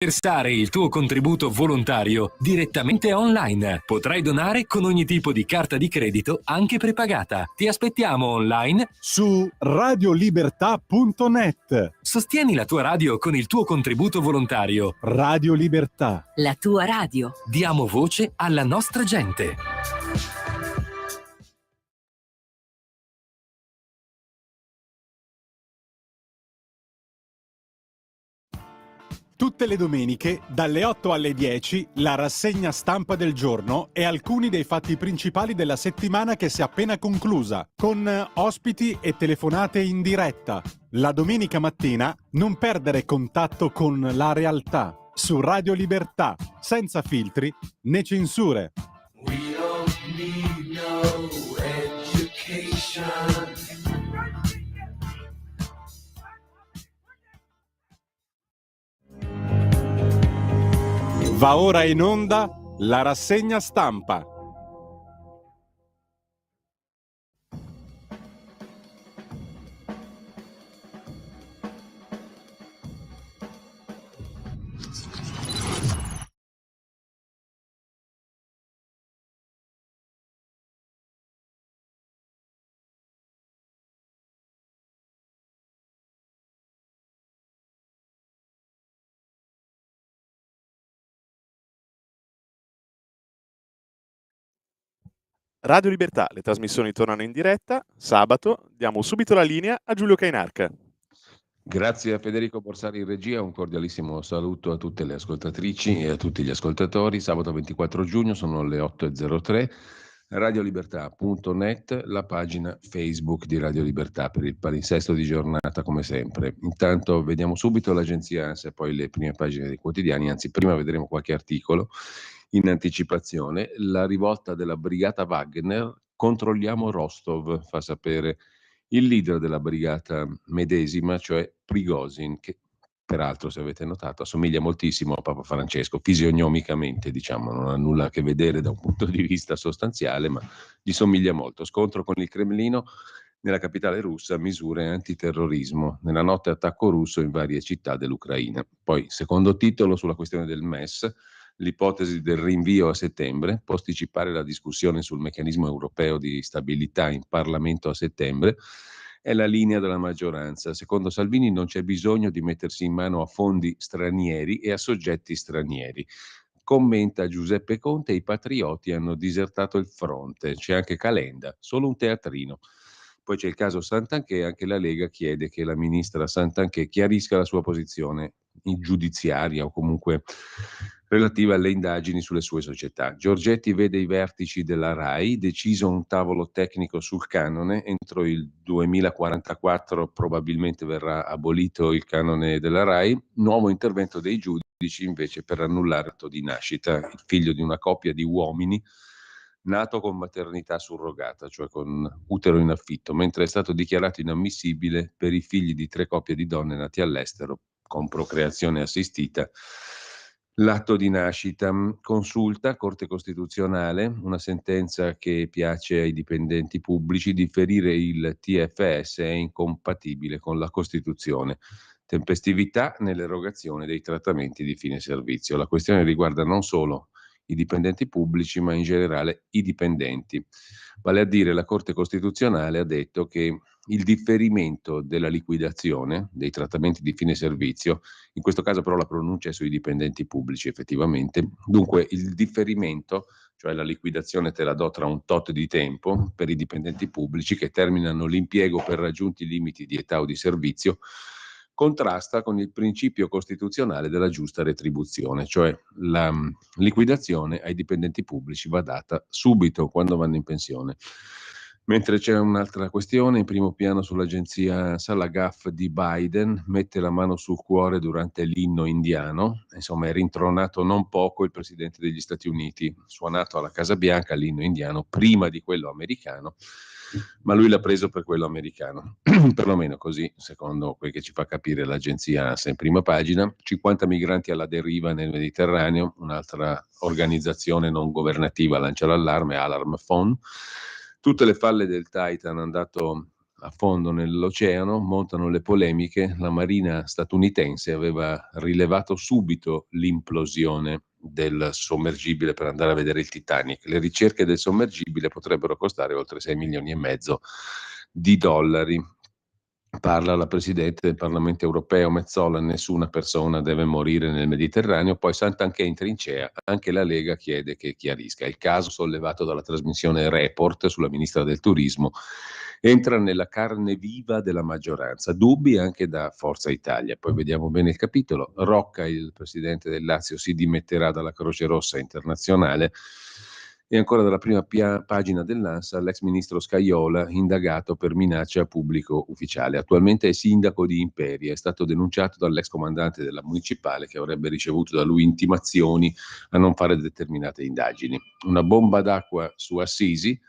Versare il tuo contributo volontario direttamente online. Potrai donare con ogni tipo di carta di credito, anche prepagata. Ti aspettiamo online su radiolibertà.net. Sostieni la tua radio con il tuo contributo volontario. Radio Libertà. La tua radio. Diamo voce alla nostra gente. Tutte le domeniche, dalle 8 alle 10, la rassegna stampa del giorno e alcuni dei fatti principali della settimana che si è appena conclusa, con ospiti e telefonate in diretta. La domenica mattina non perdere contatto con la realtà, su Radio Libertà, senza filtri né censure. We don't need no education. Va ora in onda la rassegna stampa. Radio Libertà, le trasmissioni tornano in diretta. Sabato diamo subito la linea a Giulio Cainarca. Grazie a Federico Borsari in regia, un cordialissimo saluto a tutte le ascoltatrici e a tutti gli ascoltatori. Sabato 24 giugno sono le 8.03, radiolibertà.net, la pagina Facebook di Radio Libertà per il palinsesto di giornata come sempre. Intanto vediamo subito l'agenzia ANSA e poi le prime pagine dei quotidiani, anzi prima vedremo qualche articolo in anticipazione. La rivolta della brigata Wagner, controlliamo Rostov, fa sapere il leader della brigata medesima, cioè Prigozhin, che peraltro, se avete notato, assomiglia moltissimo a Papa Francesco, fisionomicamente, diciamo, non ha nulla a che vedere da un punto di vista sostanziale, ma gli somiglia molto. Scontro con il Cremlino nella capitale russa, misure antiterrorismo. Nella notte attacco russo in varie città dell'Ucraina. Poi, secondo titolo sulla questione del MES, l'ipotesi del rinvio a settembre, posticipare la discussione sul meccanismo europeo di stabilità in Parlamento a settembre, è la linea della maggioranza. Secondo Salvini non c'è bisogno di mettersi in mano a fondi stranieri e a soggetti stranieri. Commenta Giuseppe Conte, i patrioti hanno disertato il fronte, c'è anche Calenda, solo un teatrino. Poi c'è il caso Santanchè, anche la Lega chiede che la ministra Santanchè chiarisca la sua posizione in giudiziaria o comunque relativa alle indagini sulle sue società. Giorgetti vede i vertici della RAI, deciso un tavolo tecnico sul canone, entro il 2044 probabilmente verrà abolito il canone della RAI, nuovo intervento dei giudici invece per annullare l'atto di nascita, il figlio di una coppia di uomini nato con maternità surrogata, cioè con utero in affitto, mentre è stato dichiarato inammissibile per i figli di 3 coppie di donne nati all'estero con procreazione assistita. L'atto di nascita, consulta, Corte Costituzionale, una sentenza che piace ai dipendenti pubblici, differire il TFS è incompatibile con la Costituzione. Tempestività nell'erogazione dei trattamenti di fine servizio. La questione riguarda non solo i dipendenti pubblici, ma in generale i dipendenti. Vale a dire, la Corte Costituzionale ha detto che il differimento della liquidazione dei trattamenti di fine servizio, in questo caso però la pronuncia è sui dipendenti pubblici effettivamente, dunque il differimento, cioè la liquidazione te la do tra un tot di tempo per i dipendenti pubblici che terminano l'impiego per raggiunti limiti di età o di servizio, contrasta con il principio costituzionale della giusta retribuzione, cioè la liquidazione ai dipendenti pubblici va data subito quando vanno in pensione. Mentre c'è un'altra questione, in primo piano sull'agenzia ANSA, la gaffe di Biden mette la mano sul cuore durante l'inno indiano, insomma è rintronato non poco il presidente degli Stati Uniti, suonato alla Casa Bianca l'inno indiano prima di quello americano, ma lui l'ha preso per quello americano, perlomeno così, secondo quel che ci fa capire l'agenzia ANSA in prima pagina. 50 migranti alla deriva nel Mediterraneo, un'altra organizzazione non governativa lancia l'allarme, Alarm Phone. Tutte le falle del Titan hanno dato a fondo nell'oceano, montano le polemiche, la marina statunitense aveva rilevato subito l'implosione del sommergibile per andare a vedere il Titanic. Le ricerche del sommergibile potrebbero costare oltre 6 milioni e mezzo di dollari. Parla la Presidente del Parlamento europeo Metsola, nessuna persona deve morire nel Mediterraneo, poi Santanchè in trincea, anche la Lega chiede che chiarisca. Il caso sollevato dalla trasmissione Report sulla Ministra del Turismo entra nella carne viva della maggioranza, dubbi anche da Forza Italia. Poi vediamo bene il capitolo. Rocca, il Presidente del Lazio, si dimetterà dalla Croce Rossa internazionale. E ancora dalla prima pagina dell'ANSA, l'ex ministro Scajola, indagato per minaccia a pubblico ufficiale. Attualmente è sindaco di Imperia, è stato denunciato dall'ex comandante della municipale che avrebbe ricevuto da lui intimazioni a non fare determinate indagini. Una bomba d'acqua su Assisi,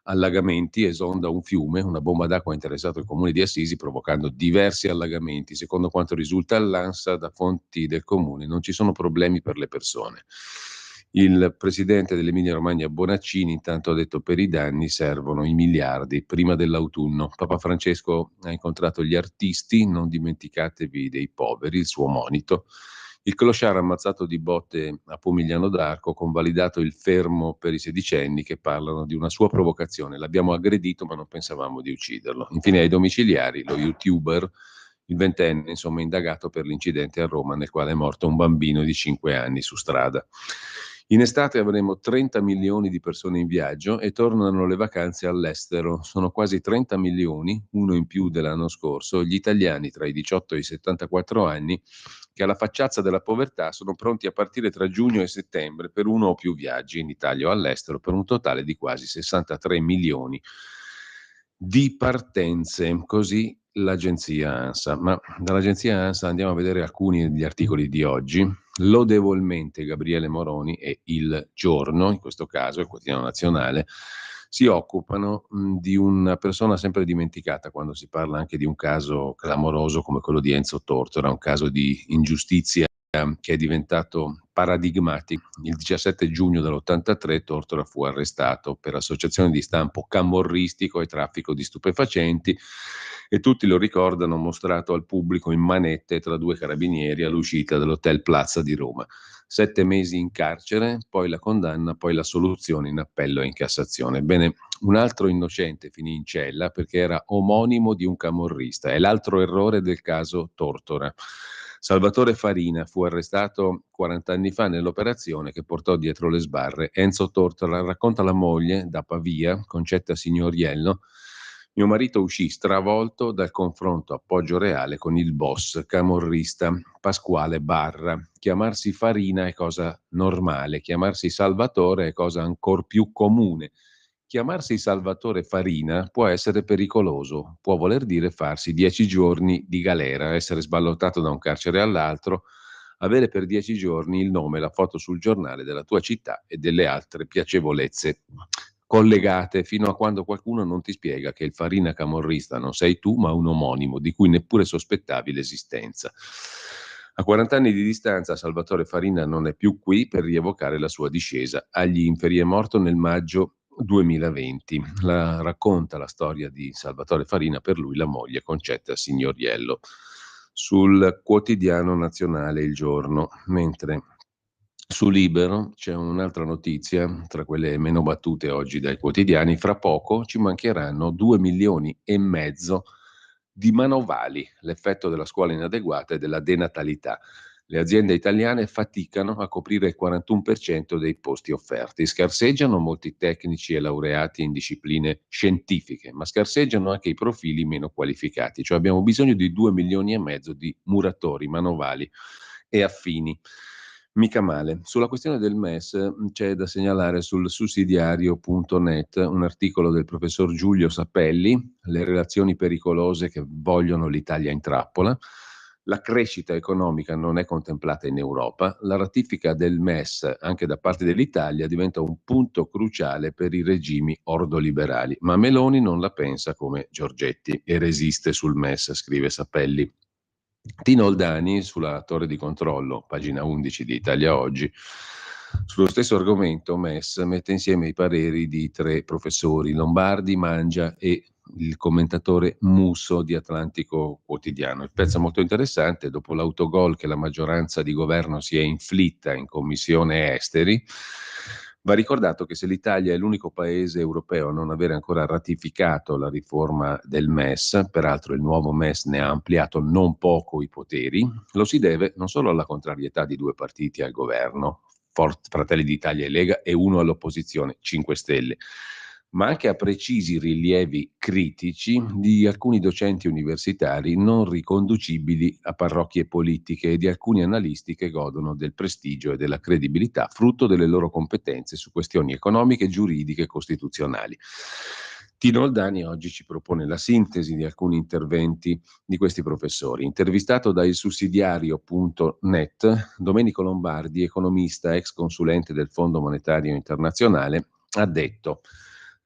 allagamenti, esonda un fiume, una bomba d'acqua ha interessato il comune di Assisi provocando diversi allagamenti. Secondo quanto risulta all'ANSA da fonti del comune non ci sono problemi per le persone. Il presidente dell'Emilia Romagna Bonaccini intanto ha detto per i danni servono i miliardi prima dell'autunno. Papa Francesco ha incontrato gli artisti, non dimenticatevi dei poveri, il suo monito. Il clochard ammazzato di botte a Pomigliano d'Arco, convalidato il fermo per i sedicenni che parlano di una sua provocazione. L'abbiamo aggredito ma non pensavamo di ucciderlo. Infine ai domiciliari, lo youtuber, il ventenne, insomma, indagato per l'incidente a Roma nel quale è morto un bambino di 5 anni su strada. In estate avremo 30 milioni di persone in viaggio e tornano le vacanze all'estero. Sono quasi 30 milioni, uno in più dell'anno scorso, gli italiani tra i 18 e i 74 anni che alla facciazza della povertà sono pronti a partire tra giugno e settembre per uno o più viaggi in Italia o all'estero per un totale di quasi 63 milioni di partenze. Così l'agenzia ANSA. Ma dall'agenzia ANSA andiamo a vedere alcuni degli articoli di oggi. Lodevolmente Gabriele Moroni e Il Giorno, in questo caso il quotidiano nazionale, si occupano di una persona sempre dimenticata quando si parla anche di un caso clamoroso come quello di Enzo Tortora, un caso di ingiustizia che è diventato paradigmatico. Il 17 giugno dell'83 Tortora fu arrestato per associazione di stampo camorristico e traffico di stupefacenti e tutti lo ricordano mostrato al pubblico in manette tra due carabinieri all'uscita dell'Hotel Plaza di Roma. 7 mesi in carcere, poi la condanna, poi la soluzione in appello e in Cassazione. Bene, un altro innocente finì in cella perché era omonimo di un camorrista. È l'altro errore del caso Tortora. Salvatore Farina fu arrestato 40 anni fa nell'operazione che portò dietro le sbarre. Enzo Tortora racconta la moglie da Pavia, Concetta Signoriello. Mio marito uscì stravolto dal confronto a Poggio Reale con il boss camorrista Pasquale Barra. Chiamarsi Farina è cosa normale, chiamarsi Salvatore è cosa ancor più comune. Chiamarsi Salvatore Farina può essere pericoloso, può voler dire farsi 10 giorni di galera, essere sballottato da un carcere all'altro, avere per 10 giorni il nome e la foto sul giornale della tua città e delle altre piacevolezze collegate fino a quando qualcuno non ti spiega che il Farina camorrista non sei tu ma un omonimo di cui neppure sospettavi l'esistenza. A 40 anni di distanza Salvatore Farina non è più qui per rievocare la sua discesa agli inferi. È morto nel maggio 2020. Racconta la storia di Salvatore Farina, per lui la moglie Concetta Signoriello, sul quotidiano nazionale Il Giorno, mentre su Libero c'è un'altra notizia, tra quelle meno battute oggi dai quotidiani. Fra poco ci mancheranno 2 milioni e mezzo di manovali, l'effetto della scuola inadeguata e della denatalità. Le aziende italiane faticano a coprire il 41% dei posti offerti. Scarseggiano molti tecnici e laureati in discipline scientifiche, ma scarseggiano anche i profili meno qualificati. Cioè abbiamo bisogno di 2 milioni e mezzo di muratori, manovali e affini. Mica male. Sulla questione del MES c'è da segnalare sul sussidiario.net un articolo del professor Giulio Sapelli, le relazioni pericolose che vogliono l'Italia in trappola. La crescita economica non è contemplata in Europa, la ratifica del MES anche da parte dell'Italia diventa un punto cruciale per i regimi ordoliberali, ma Meloni non la pensa come Giorgetti e resiste sul MES, scrive Sapelli. Tino Oldani sulla torre di controllo, pagina 11 di Italia Oggi, sullo stesso argomento MES mette insieme i pareri di 3 professori, Lombardi, Mangia e il commentatore Musso di Atlantico Quotidiano. Il pezzo è molto interessante, dopo l'autogol che la maggioranza di governo si è inflitta in Commissione Esteri. Va ricordato che se l'Italia è l'unico paese europeo a non avere ancora ratificato la riforma del MES, peraltro il nuovo MES ne ha ampliato non poco i poteri, lo si deve non solo alla contrarietà di due partiti al governo, Fratelli d'Italia e Lega, e uno all'opposizione, 5 Stelle, ma anche a precisi rilievi critici di alcuni docenti universitari non riconducibili a parrocchie politiche e di alcuni analisti che godono del prestigio e della credibilità frutto delle loro competenze su questioni economiche, giuridiche e costituzionali. Tino Oldani oggi ci propone la sintesi di alcuni interventi di questi professori. Intervistato da ilsussidiario.net, Domenico Lombardi, economista, ex consulente del Fondo Monetario Internazionale, ha detto: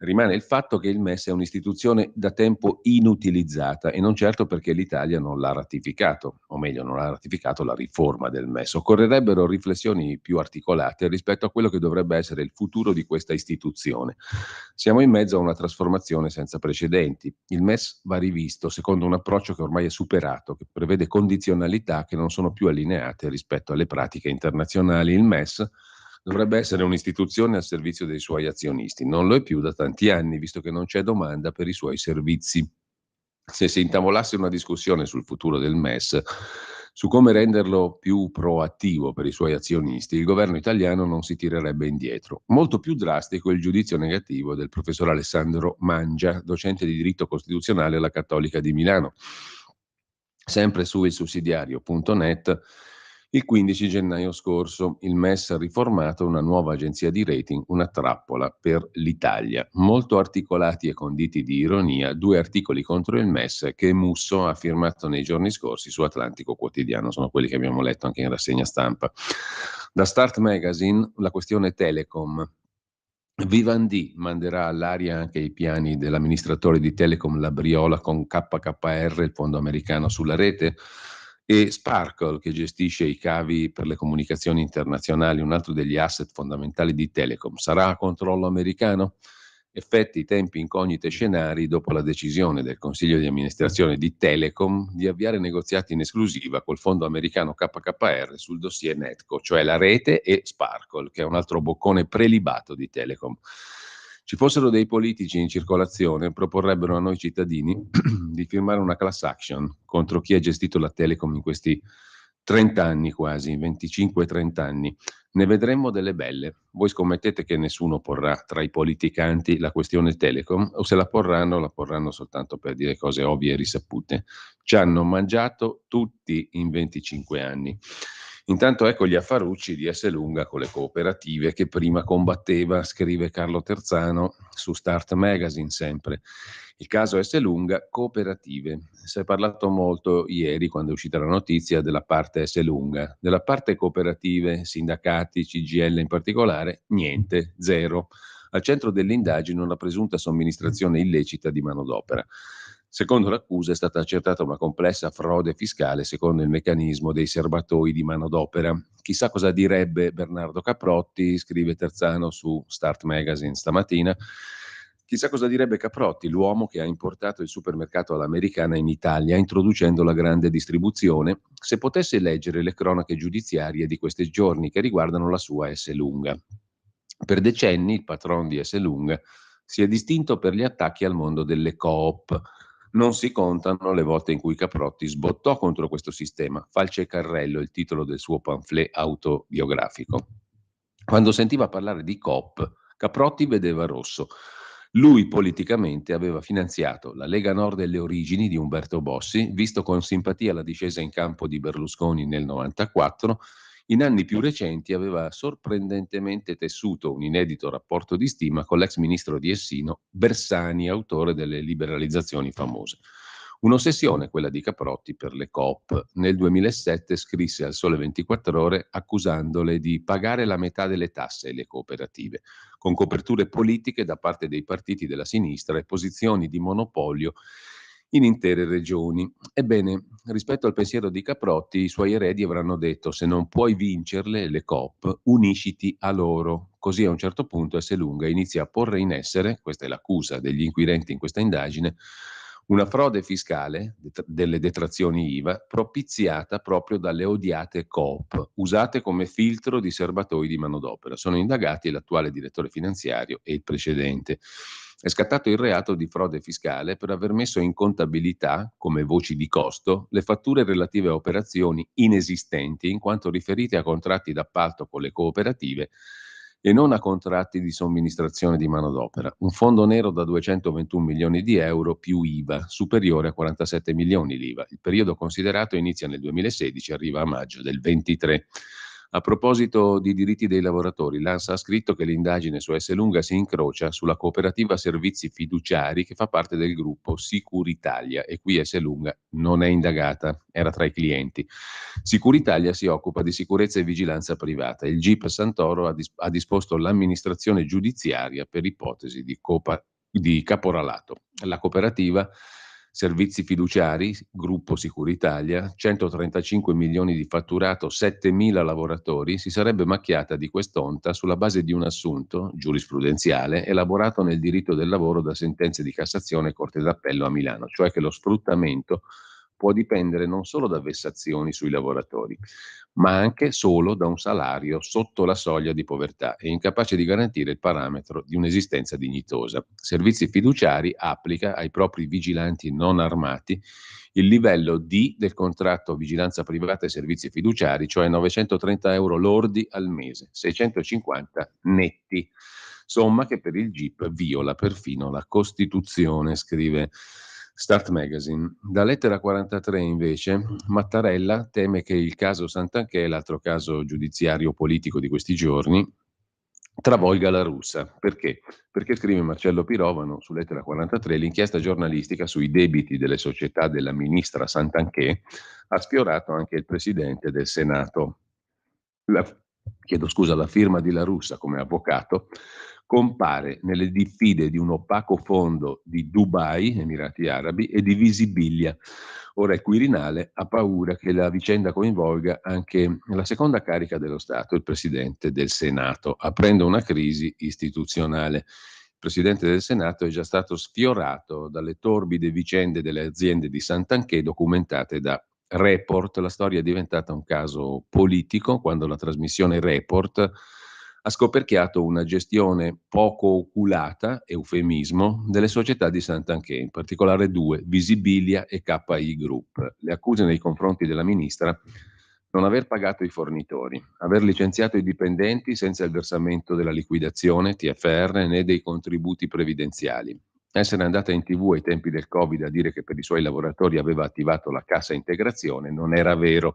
rimane il fatto che il MES è un'istituzione da tempo inutilizzata e non certo perché l'Italia non l'ha ratificato, o meglio non ha ratificato la riforma del MES. Occorrerebbero riflessioni più articolate rispetto a quello che dovrebbe essere il futuro di questa istituzione. Siamo in mezzo a una trasformazione senza precedenti. Il MES va rivisto secondo un approccio che ormai è superato, che prevede condizionalità che non sono più allineate rispetto alle pratiche internazionali. Il MES dovrebbe essere un'istituzione al servizio dei suoi azionisti. Non lo è più da tanti anni, visto che non c'è domanda per i suoi servizi. Se si intavolasse una discussione sul futuro del MES, su come renderlo più proattivo per i suoi azionisti, il governo italiano non si tirerebbe indietro. Molto più drastico è il giudizio negativo del professor Alessandro Mangia, docente di diritto costituzionale alla Cattolica di Milano. Sempre su ilsussidiario.net, il 15 gennaio scorso il MES ha riformato una nuova agenzia di rating, una trappola per l'Italia. Molto articolati e conditi di ironia, 2 articoli contro il MES che Musso ha firmato nei giorni scorsi su Atlantico Quotidiano, sono quelli che abbiamo letto anche in rassegna stampa. Da Start Magazine, la questione Telecom. Vivendi manderà all'aria anche i piani dell'amministratore di Telecom Labriola con KKR, il fondo americano, sulla rete, e Sparkle, che gestisce i cavi per le comunicazioni internazionali, un altro degli asset fondamentali di Telecom, sarà a controllo americano? Effetti, tempi, incognite, scenari dopo la decisione del Consiglio di amministrazione di Telecom di avviare negoziati in esclusiva col fondo americano KKR sul dossier Netco, cioè la rete, e Sparkle, che è un altro boccone prelibato di Telecom. Ci fossero dei politici in circolazione, proporrebbero a noi cittadini di firmare una class action contro chi ha gestito la Telecom in questi 30 anni quasi, 25-30 anni. Ne vedremmo delle belle. Voi scommettete che nessuno porrà tra i politicanti la questione Telecom, o se la porranno soltanto per dire cose ovvie e risapute. Ci hanno mangiato tutti in 25 anni. Intanto ecco gli affarucci di Esselunga con le cooperative che prima combatteva, scrive Carlo Terzano su Start Magazine sempre. Il caso Esselunga, cooperative. Si è parlato molto ieri, quando è uscita la notizia, della parte Esselunga. Della parte cooperative, sindacati, CGIL in particolare, niente, zero. Al centro dell'indagine una presunta somministrazione illecita di manodopera. Secondo l'accusa è stata accertata una complessa frode fiscale secondo il meccanismo dei serbatoi di manodopera. Chissà cosa direbbe Bernardo Caprotti, scrive Terzano su Start Magazine stamattina. Chissà cosa direbbe Caprotti, l'uomo che ha importato il supermercato all'americana in Italia, introducendo la grande distribuzione, se potesse leggere le cronache giudiziarie di questi giorni che riguardano la sua Esselunga. Per decenni il patron di Esselunga si è distinto per gli attacchi al mondo delle coop. Non si contano le volte in cui Caprotti sbottò contro questo sistema. Falce e Carrello, il titolo del suo pamphlet autobiografico. Quando sentiva parlare di coop, Caprotti vedeva rosso. Lui politicamente aveva finanziato la Lega Nord delle origini di Umberto Bossi, visto con simpatia la discesa in campo di Berlusconi nel 94. In anni più recenti aveva sorprendentemente tessuto un inedito rapporto di stima con l'ex ministro di Essino Bersani, autore delle liberalizzazioni famose. Un'ossessione quella di Caprotti per le coop. Nel 2007 scrisse al Sole 24 Ore accusandole di pagare la metà delle tasse le cooperative, con coperture politiche da parte dei partiti della sinistra e posizioni di monopolio in intere regioni. Ebbene, rispetto al pensiero di Caprotti, i suoi eredi avranno detto: se non puoi vincerle le coop, unisciti a loro. Così a un certo punto Esselunga inizia a porre in essere, questa è l'accusa degli inquirenti in questa indagine, una frode fiscale delle detrazioni IVA propiziata proprio dalle odiate Coop, usate come filtro di serbatoi di manodopera. Sono indagati l'attuale direttore finanziario e il precedente. È scattato il reato di frode fiscale per aver messo in contabilità, come voci di costo, le fatture relative a operazioni inesistenti in quanto riferite a contratti d'appalto con le cooperative e non a contratti di somministrazione di manodopera. Un fondo nero da 221 milioni di euro più IVA, superiore a 47 milioni l'IVA. Il periodo considerato inizia nel 2016 e arriva a maggio del 23. A proposito di diritti dei lavoratori, l'ANSA ha scritto che l'indagine su Esselunga si incrocia sulla cooperativa servizi fiduciari che fa parte del gruppo Sicuritalia e qui Esselunga non è indagata, era tra i clienti. Sicuritalia si occupa di sicurezza e vigilanza privata. Il GIP Santoro ha disposto l'amministrazione giudiziaria per ipotesi di caporalato. La cooperativa Servizi fiduciari, gruppo Sicuritalia, 135 milioni di fatturato, 7.000 lavoratori, si sarebbe macchiata di quest'onta sulla base di un assunto giurisprudenziale elaborato nel diritto del lavoro da sentenze di Cassazione e Corte d'Appello a Milano, cioè che lo sfruttamento può dipendere non solo da vessazioni sui lavoratori, ma anche solo da un salario sotto la soglia di povertà e incapace di garantire il parametro di un'esistenza dignitosa. Servizi fiduciari applica ai propri vigilanti non armati il livello D del contratto vigilanza privata e servizi fiduciari, cioè 930 euro lordi al mese, 650 netti, somma che per il GIP viola perfino la Costituzione, scrive Start Magazine. Da lettera 43 invece, Mattarella teme che il caso Santanchè, l'altro caso giudiziario politico di questi giorni, travolga la Russa. Perché? Perché, scrive Marcello Pirovano su lettera 43, l'inchiesta giornalistica sui debiti delle società della ministra Santanchè ha sfiorato anche il presidente del Senato. La firma di La Russa come avvocato compare nelle diffide di un opaco fondo di Dubai, Emirati Arabi, e di Visibilia. Ora il Quirinale ha paura che la vicenda coinvolga anche la seconda carica dello Stato, il Presidente del Senato, aprendo una crisi istituzionale. Il Presidente del Senato è già stato sfiorato dalle torbide vicende delle aziende di Santanchè documentate da Report. La storia è diventata un caso politico quando la trasmissione Report ha scoperchiato una gestione poco oculata, eufemismo, delle società di Santanchè, in particolare due, Visibilia e KI Group. Le accuse nei confronti della ministra: non aver pagato i fornitori, aver licenziato i dipendenti senza il versamento della liquidazione, TFR, né dei contributi previdenziali, essere andata in TV ai tempi del Covid a dire che per i suoi lavoratori aveva attivato la cassa integrazione non era vero.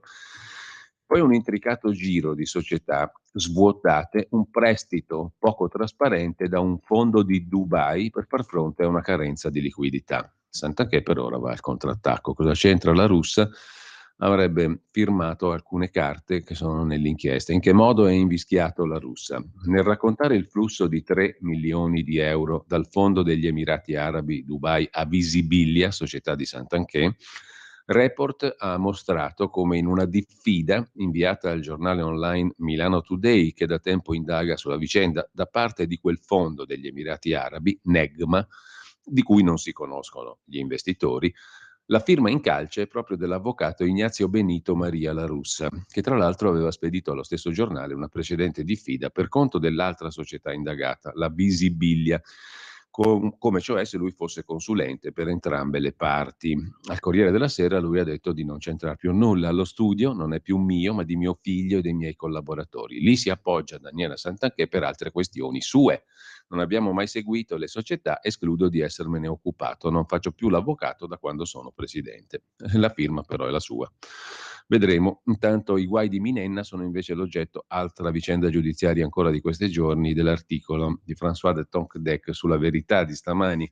Poi un intricato giro di società svuotate, un prestito poco trasparente da un fondo di Dubai per far fronte a una carenza di liquidità. Santanchè per ora va al contrattacco. Cosa c'entra la Russa? Avrebbe firmato alcune carte che sono nell'inchiesta. In che modo è invischiato la Russa? Nel raccontare il flusso di 3 milioni di euro dal fondo degli Emirati Arabi Dubai a Visibilia, società di Santanchè, Report ha mostrato come in una diffida inviata al giornale online Milano Today, che da tempo indaga sulla vicenda, da parte di quel fondo degli Emirati Arabi, Negma, di cui non si conoscono gli investitori, la firma in calce è proprio dell'avvocato Ignazio Benito Maria La Russa, che tra l'altro aveva spedito allo stesso giornale una precedente diffida per conto dell'altra società indagata, la Visibilia, come cioè se lui fosse consulente per entrambe le parti. Al Corriere della Sera lui ha detto di non c'entrare più nulla, lo studio non è più mio ma di mio figlio e dei miei collaboratori. Lì si appoggia Daniela Santanchè per altre questioni sue. Non abbiamo mai seguito le società, escludo di essermene occupato, non faccio più l'avvocato da quando sono presidente. La firma però è la sua. Vedremo. Intanto i guai di Minenna sono invece l'oggetto, altra vicenda giudiziaria ancora di questi giorni, dell'articolo di François de Tonquedec sulla Verità di stamani,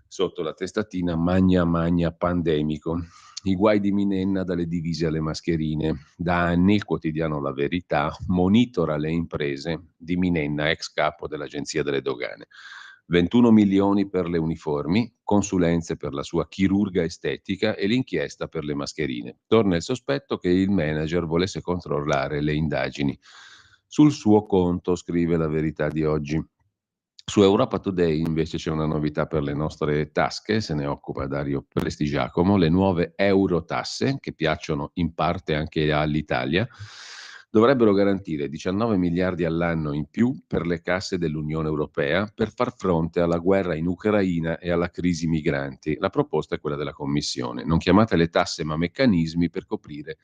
sotto la testatina Magna Magna Pandemico. I guai di Minenna dalle divise alle mascherine. Da anni il quotidiano La Verità monitora le imprese di Minenna, ex capo dell'Agenzia delle Dogane. 21 milioni per le uniformi, consulenze per la sua chirurga estetica e l'inchiesta per le mascherine. Torna il sospetto che il manager volesse controllare le indagini sul suo conto, scrive La Verità di oggi. Su Europa Today invece c'è una novità per le nostre tasche, se ne occupa Dario Prestigiacomo, le nuove eurotasse, che piacciono in parte anche all'Italia, dovrebbero garantire 19 miliardi all'anno in più per le casse dell'Unione Europea per far fronte alla guerra in Ucraina e alla crisi migranti. La proposta è quella della Commissione. Non chiamatele tasse ma meccanismi per coprire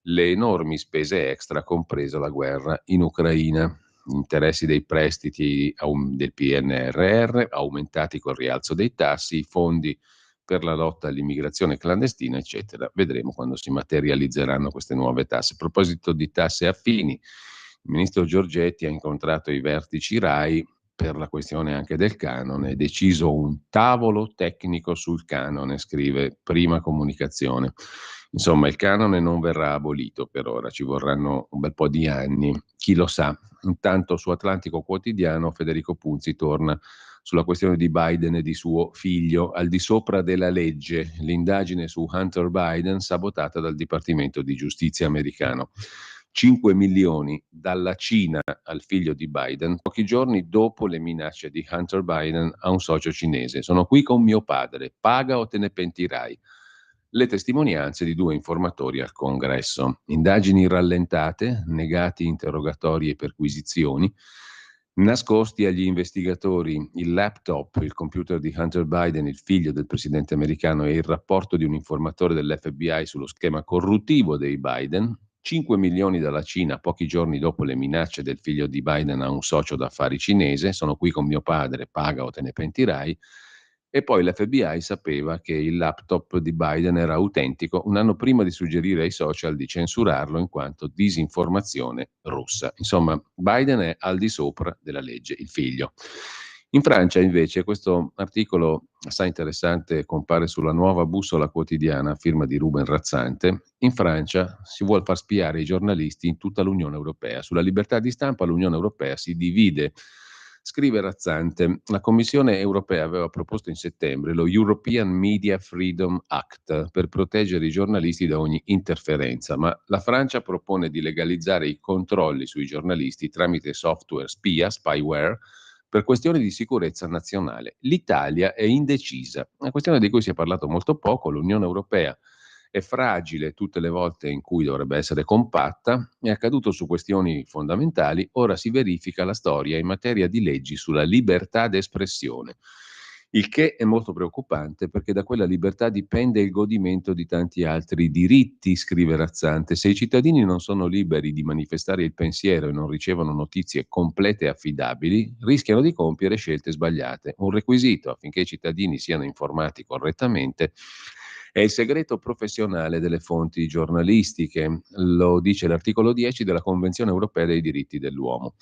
le enormi spese extra, compresa la guerra in Ucraina. Interessi dei prestiti del PNRR aumentati col rialzo dei tassi, i fondi per la lotta all'immigrazione clandestina, eccetera. Vedremo quando si materializzeranno queste nuove tasse. A proposito di tasse affini, il ministro Giorgetti ha incontrato i vertici RAI per la questione anche del canone, deciso un tavolo tecnico sul canone, scrive Prima Comunicazione. Insomma, il canone non verrà abolito per ora, ci vorranno un bel po' di anni, chi lo sa. Intanto su Atlantico Quotidiano Federico Punzi torna sulla questione di Biden e di suo figlio, al di sopra della legge, l'indagine su Hunter Biden sabotata dal Dipartimento di Giustizia americano. 5 milioni dalla Cina al figlio di Biden, pochi giorni dopo le minacce di Hunter Biden a un socio cinese. Sono qui con mio padre, paga o te ne pentirai. Le testimonianze di 2 informatori al congresso. Indagini rallentate, negati interrogatori e perquisizioni, nascosti agli investigatori il laptop, il computer di Hunter Biden, il figlio del presidente americano, e il rapporto di un informatore dell'FBI sullo schema corruttivo dei Biden. 5 milioni dalla Cina pochi giorni dopo le minacce del figlio di Biden a un socio d'affari cinese. Sono qui con mio padre, paga o te ne pentirai. E poi l'FBI sapeva che il laptop di Biden era autentico un anno prima di suggerire ai social di censurarlo in quanto disinformazione russa. Insomma, Biden è al di sopra della legge, il figlio. In Francia, invece, questo articolo assai interessante compare sulla Nuova Bussola Quotidiana, firma di Ruben Razzante. In Francia si vuol far spiare i giornalisti in tutta l'Unione Europea. Sulla libertà di stampa l'Unione Europea si divide. Scrive Razzante, la Commissione europea aveva proposto in settembre lo European Media Freedom Act per proteggere i giornalisti da ogni interferenza, ma la Francia propone di legalizzare i controlli sui giornalisti tramite software spia, spyware, per questioni di sicurezza nazionale. L'Italia è indecisa, una questione di cui si è parlato molto poco. L'Unione Europea è fragile tutte le volte in cui dovrebbe essere compatta, è accaduto su questioni fondamentali, ora si verifica la storia in materia di leggi sulla libertà d'espressione. Il che è molto preoccupante perché da quella libertà dipende il godimento di tanti altri diritti, scrive Razzante. Se i cittadini non sono liberi di manifestare il pensiero e non ricevono notizie complete e affidabili, rischiano di compiere scelte sbagliate. Un requisito affinché i cittadini siano informati correttamente è il segreto professionale delle fonti giornalistiche, lo dice l'articolo 10 della Convenzione europea dei diritti dell'uomo.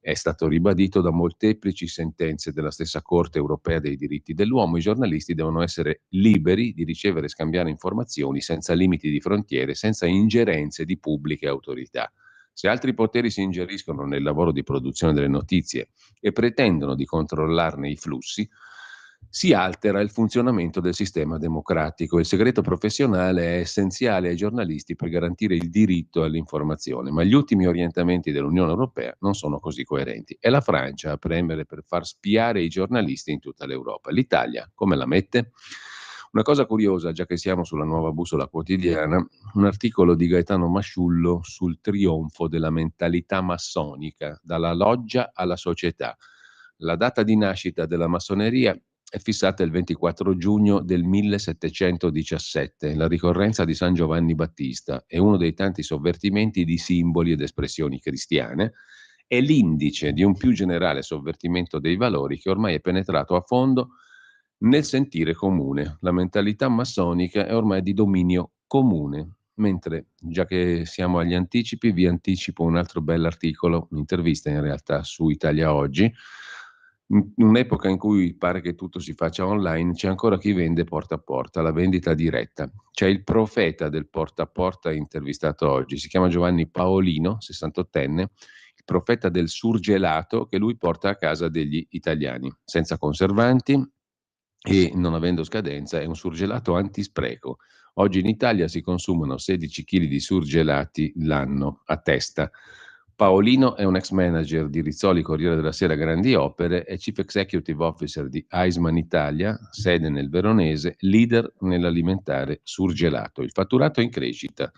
È stato ribadito da molteplici sentenze della stessa Corte europea dei diritti dell'uomo. I giornalisti devono essere liberi di ricevere e scambiare informazioni senza limiti di frontiere, senza ingerenze di pubbliche autorità. Se altri poteri si ingeriscono nel lavoro di produzione delle notizie e pretendono di controllarne i flussi, si altera il funzionamento del sistema democratico. Il segreto professionale è essenziale ai giornalisti per garantire il diritto all'informazione, ma gli ultimi orientamenti dell'Unione Europea non sono così coerenti. È la Francia a premere per far spiare i giornalisti in tutta l'Europa. L'Italia come la mette? Una cosa curiosa, già che siamo sulla Nuova Bussola Quotidiana, un articolo di Gaetano Masciullo sul trionfo della mentalità massonica, dalla loggia alla società. La data di nascita della massoneria è fissata il 24 giugno del 1717, la ricorrenza di San Giovanni Battista, è uno dei tanti sovvertimenti di simboli ed espressioni cristiane, è l'indice di un più generale sovvertimento dei valori che ormai è penetrato a fondo nel sentire comune. La mentalità massonica è ormai di dominio comune. Mentre, già che siamo agli anticipi, vi anticipo un altro bell'articolo, un'intervista in realtà su Italia Oggi. In un'epoca in cui pare che tutto si faccia online, c'è ancora chi vende porta a porta, la vendita diretta. C'è il profeta del porta a porta intervistato oggi, si chiama Giovanni Paolino, 68enne, il profeta del surgelato che lui porta a casa degli italiani, senza conservanti e non avendo scadenza, è un surgelato antispreco. Oggi in Italia si consumano 16 kg di surgelati l'anno a testa. Paolino è un ex manager di Rizzoli Corriere della Sera Grandi Opere, è Chief Executive Officer di Eisman Italia, sede nel Veronese, leader nell'alimentare surgelato. Il fatturato è in crescita.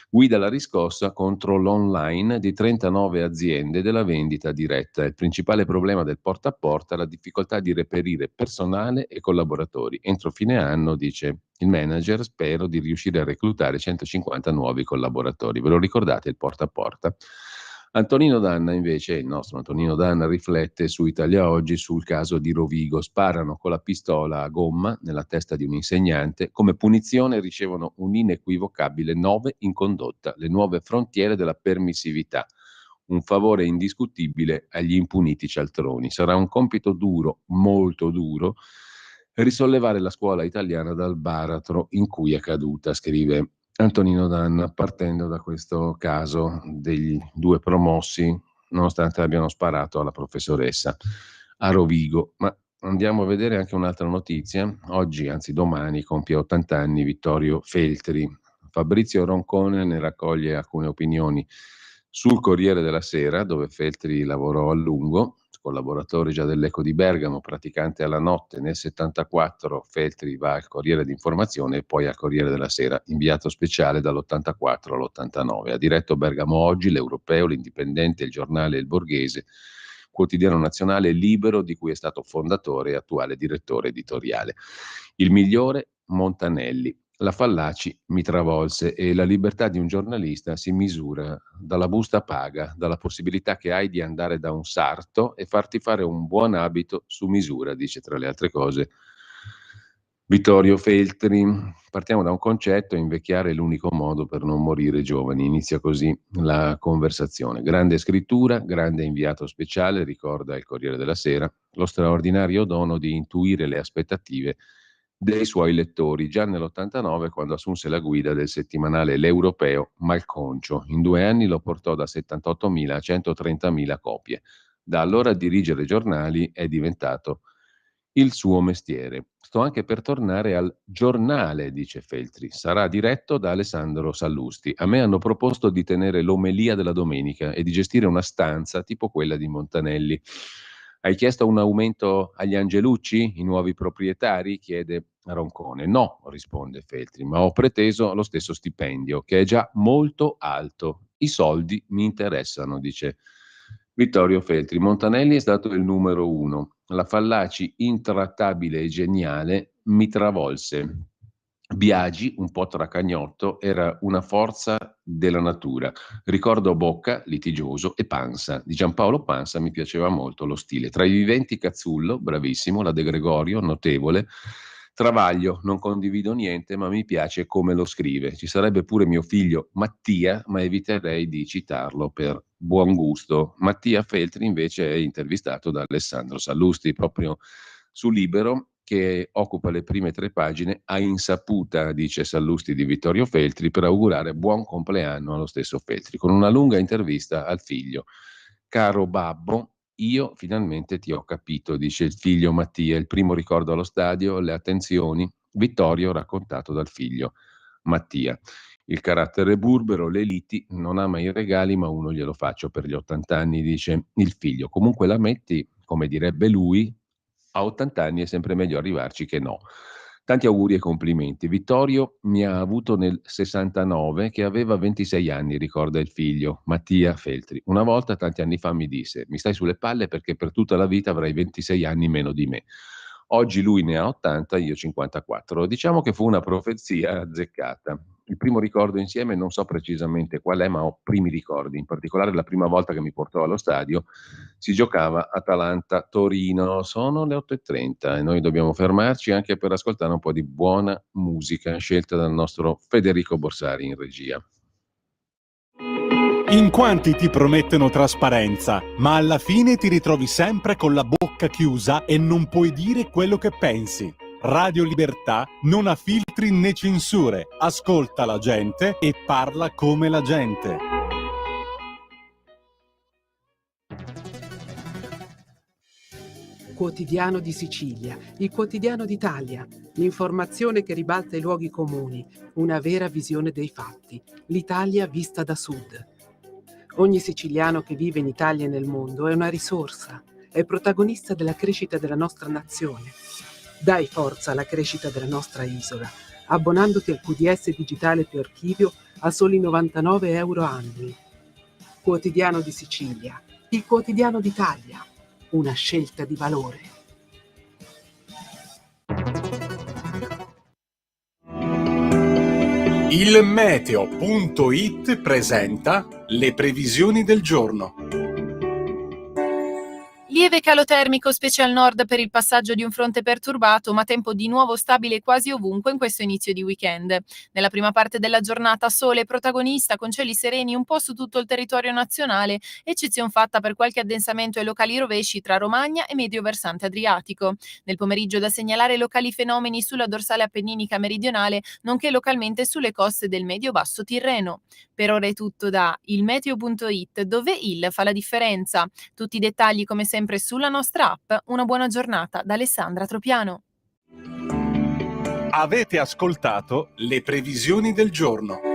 Guida la riscossa contro l'online di 39 aziende della vendita diretta. Il principale problema del porta a porta è la difficoltà di reperire personale e collaboratori. Entro fine anno, dice il manager, spero di riuscire a reclutare 150 nuovi collaboratori. Ve lo ricordate il porta a porta? Antonino Danna invece, il nostro Antonino Danna, riflette su Italia Oggi sul caso di Rovigo. Sparano con la pistola a gomma nella testa di un insegnante. Come punizione ricevono un inequivocabile 9 in condotta, le nuove frontiere della permissività. Un favore indiscutibile agli impuniti cialtroni. Sarà un compito duro, molto duro, risollevare la scuola italiana dal baratro in cui è caduta, scrive Antonino Danna, partendo da questo caso degli 2 promossi, nonostante abbiano sparato alla professoressa a Rovigo. Ma andiamo a vedere anche un'altra notizia. Oggi, anzi domani, compie 80 anni Vittorio Feltri. Fabrizio Roncone ne raccoglie alcune opinioni sul Corriere della Sera, dove Feltri lavorò a lungo, collaboratore già dell'Eco di Bergamo, praticante alla notte. Nel 74 Feltri va al Corriere d'Informazione e poi al Corriere della Sera, inviato speciale dall'84 all'89. Ha diretto Bergamo Oggi, l'Europeo, l'Indipendente, il Giornale e il Borghese, quotidiano nazionale libero di cui è stato fondatore e attuale direttore editoriale. Il migliore, Montanelli. La Fallaci mi travolse e la libertà di un giornalista si misura dalla busta paga, dalla possibilità che hai di andare da un sarto e farti fare un buon abito su misura, dice tra le altre cose Vittorio Feltri. Partiamo da un concetto: invecchiare è l'unico modo per non morire giovani. Inizia così la conversazione. Grande scrittura, grande inviato speciale, ricorda il Corriere della Sera, lo straordinario dono di intuire le aspettative dei suoi lettori, già nell'89 quando assunse la guida del settimanale L'Europeo Malconcio. In 2 anni lo portò da 78.000 a 130.000 copie. Da allora dirigere giornali è diventato il suo mestiere. Sto anche per tornare al giornale, dice Feltri. Sarà diretto da Alessandro Sallusti. A me hanno proposto di tenere l'omelia della domenica e di gestire una stanza tipo quella di Montanelli. Hai chiesto un aumento agli Angelucci, i nuovi proprietari? Chiede Roncone. No, risponde Feltri, ma ho preteso lo stesso stipendio, che è già molto alto. I soldi mi interessano, dice Vittorio Feltri. Montanelli è stato il numero 1. La Fallaci, intrattabile e geniale, mi travolse. Biagi, un po' tracagnotto, era una forza della natura. Ricordo Bocca, litigioso, e Pansa. Di Giampaolo Pansa mi piaceva molto lo stile. Tra i viventi Cazzullo, bravissimo, la De Gregorio, notevole. Travaglio, non condivido niente, ma mi piace come lo scrive. Ci sarebbe pure mio figlio Mattia, ma eviterei di citarlo per buon gusto. Mattia Feltri invece è intervistato da Alessandro Sallusti, proprio su Libero, che occupa le prime 3 pagine a insaputa, dice Sallusti di Vittorio Feltri, per augurare buon compleanno allo stesso Feltri, con una lunga intervista al figlio. Caro babbo, io finalmente ti ho capito, dice il figlio Mattia. Il primo ricordo allo stadio, le attenzioni. Vittorio raccontato dal figlio Mattia. Il carattere burbero, le liti, non ama i regali, ma uno glielo faccio per gli 80 anni, dice il figlio. Comunque la metti, come direbbe lui, a 80 anni è sempre meglio arrivarci che no. Tanti auguri e complimenti. Vittorio mi ha avuto nel 69, che aveva 26 anni, ricorda il figlio Mattia Feltri. Una volta, tanti anni fa, mi disse: mi stai sulle palle perché per tutta la vita avrai 26 anni meno di me. Oggi lui ne ha 80, io 54. Diciamo che fu una profezia azzeccata. Il primo ricordo insieme non so precisamente qual è, ma ho primi ricordi. In particolare la prima volta che mi portò allo stadio si giocava Atalanta-Torino. Sono le 8:30 e noi dobbiamo fermarci anche per ascoltare un po' di buona musica scelta dal nostro Federico Borsari in regia. In quanti ti promettono trasparenza, ma alla fine ti ritrovi sempre con la bocca chiusa e non puoi dire quello che pensi. Radio Libertà non ha filtri né censure, ascolta la gente e parla come la gente. Quotidiano di Sicilia, il quotidiano d'Italia, l'informazione che ribalta i luoghi comuni, una vera visione dei fatti, l'Italia vista da sud. Ogni siciliano che vive in Italia e nel mondo è una risorsa, è protagonista della crescita della nostra nazione. Dai forza alla crescita della nostra isola, abbonandoti al QDS digitale più archivio a soli 99 euro annui. Quotidiano di Sicilia, il quotidiano d'Italia, una scelta di valore. Il meteo.it presenta le previsioni del giorno. Lieve calo termico, specie al nord per il passaggio di un fronte perturbato, ma tempo di nuovo stabile quasi ovunque in questo inizio di weekend. Nella prima parte della giornata sole protagonista con cieli sereni un po' su tutto il territorio nazionale, eccezion fatta per qualche addensamento e locali rovesci tra Romagna e medio versante adriatico. Nel pomeriggio da segnalare locali fenomeni sulla dorsale appenninica meridionale, nonché localmente sulle coste del medio-basso Tirreno. Per ora è tutto da ilmeteo.it, dove il fa la differenza. Tutti i dettagli come sempre sulla nostra app. Una buona giornata da Alessandra Tropiano. Avete ascoltato le previsioni del giorno.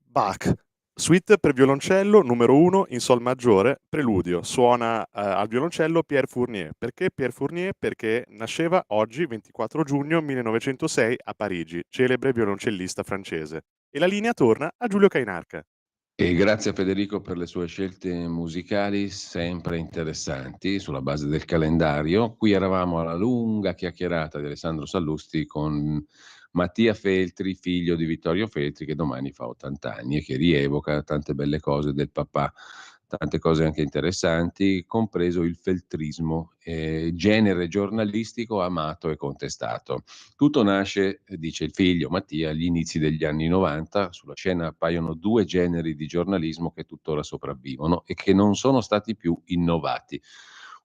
Bach, suite per violoncello numero 1 in sol maggiore, preludio. Suona al violoncello Pierre Fournier. Perché Pierre Fournier? Perché nasceva oggi, 24 giugno 1906, a Parigi, celebre violoncellista francese. E la linea torna a Giulio Cainarca. E grazie a Federico per le sue scelte musicali sempre interessanti sulla base del calendario. Qui eravamo alla lunga chiacchierata di Alessandro Sallusti con Mattia Feltri, figlio di Vittorio Feltri, che domani fa 80 anni e che rievoca tante belle cose del papà, tante cose anche interessanti, compreso il feltrismo, genere giornalistico amato e contestato. Tutto nasce, dice il figlio Mattia, agli inizi degli anni 90. Sulla scena appaiono due generi di giornalismo che tuttora sopravvivono e che non sono stati più innovati.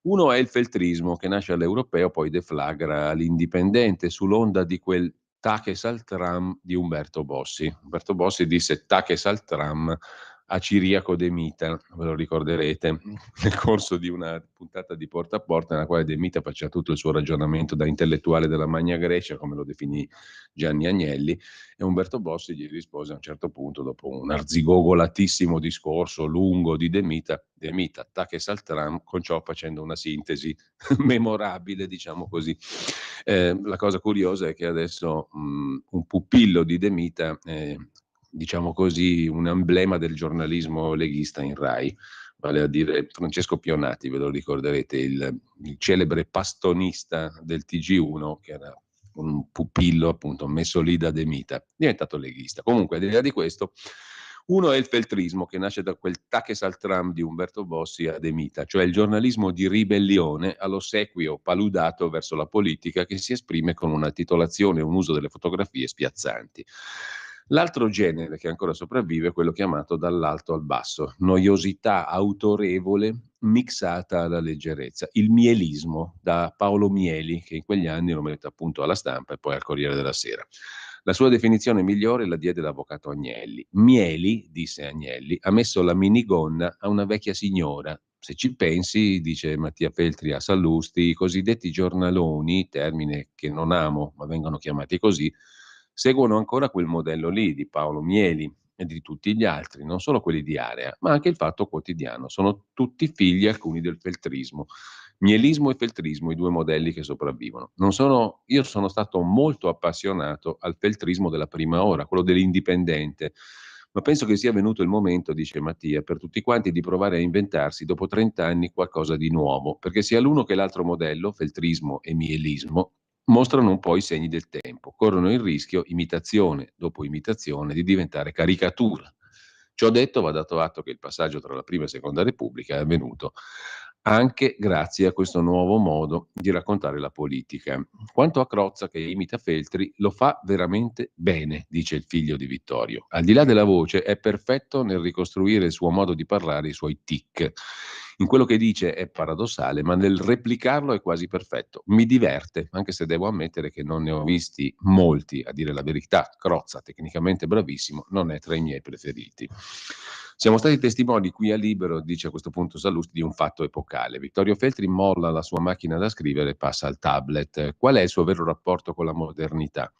Uno è il feltrismo, che nasce all'europeo, poi deflagra all'indipendente, sull'onda di quel Taches al tram di Umberto Bossi. Umberto Bossi disse taches al tram a Ciriaco De Mita, ve lo ricorderete, nel corso di una puntata di Porta a Porta nella quale De Mita faceva tutto il suo ragionamento da intellettuale della Magna Grecia, come lo definì Gianni Agnelli, e Umberto Bossi gli rispose a un certo punto, dopo un arzigogolatissimo discorso lungo di De Mita, taches al tram, con ciò facendo una sintesi memorabile, diciamo così. La cosa curiosa è che adesso un pupillo di De Mita, diciamo così, un emblema del giornalismo leghista in Rai, vale a dire Francesco Pionati, ve lo ricorderete, il celebre pastonista del TG1, che era un pupillo appunto messo lì da De Mita, diventato leghista. Comunque, al di là di questo, uno è il feltrismo, che nasce da quel taches al tram di Umberto Bossi a De Mita, cioè il giornalismo di ribellione all'ossequio paludato verso la politica, che si esprime con una titolazione e un uso delle fotografie spiazzanti. L'altro genere che ancora sopravvive è quello chiamato dall'alto al basso, noiosità autorevole mixata alla leggerezza, il mielismo, da Paolo Mieli, che in quegli anni lo mette appunto alla Stampa e poi al Corriere della Sera. La sua definizione migliore la diede l'avvocato Agnelli. Mieli, disse Agnelli, ha messo la minigonna a una vecchia signora. Se ci pensi, dice Mattia Feltri a Sallusti, i cosiddetti giornaloni, termine che non amo, ma vengono chiamati così, seguono ancora quel modello lì di Paolo Mieli e di tutti gli altri, non solo quelli di Area, ma anche il Fatto Quotidiano. Sono tutti figli alcuni del feltrismo. Mielismo e feltrismo, i due modelli che sopravvivono. Io sono stato molto appassionato al feltrismo della prima ora, quello dell'indipendente, ma penso che sia venuto il momento, dice Mattia, per tutti quanti di provare a inventarsi dopo 30 anni qualcosa di nuovo, perché sia l'uno che l'altro modello, feltrismo e mielismo, mostrano un po' i segni del tempo, corrono il rischio, imitazione dopo imitazione, di diventare caricatura. Ciò detto, va dato atto che il passaggio tra la prima e la seconda Repubblica è avvenuto anche grazie a questo nuovo modo di raccontare la politica. Quanto a Crozza, che imita Feltri, lo fa veramente bene, dice il figlio di Vittorio. Al di là della voce, è perfetto nel ricostruire il suo modo di parlare, i suoi tic. In quello che dice è paradossale, ma nel replicarlo è quasi perfetto. Mi diverte, anche se devo ammettere che non ne ho visti molti, a dire la verità. Crozza, tecnicamente bravissimo, non è tra i miei preferiti. Siamo stati testimoni qui a Libero, dice a questo punto Sallusti, di un fatto epocale. Vittorio Feltri molla la sua macchina da scrivere e passa al tablet. Qual è il suo vero rapporto con la modernità?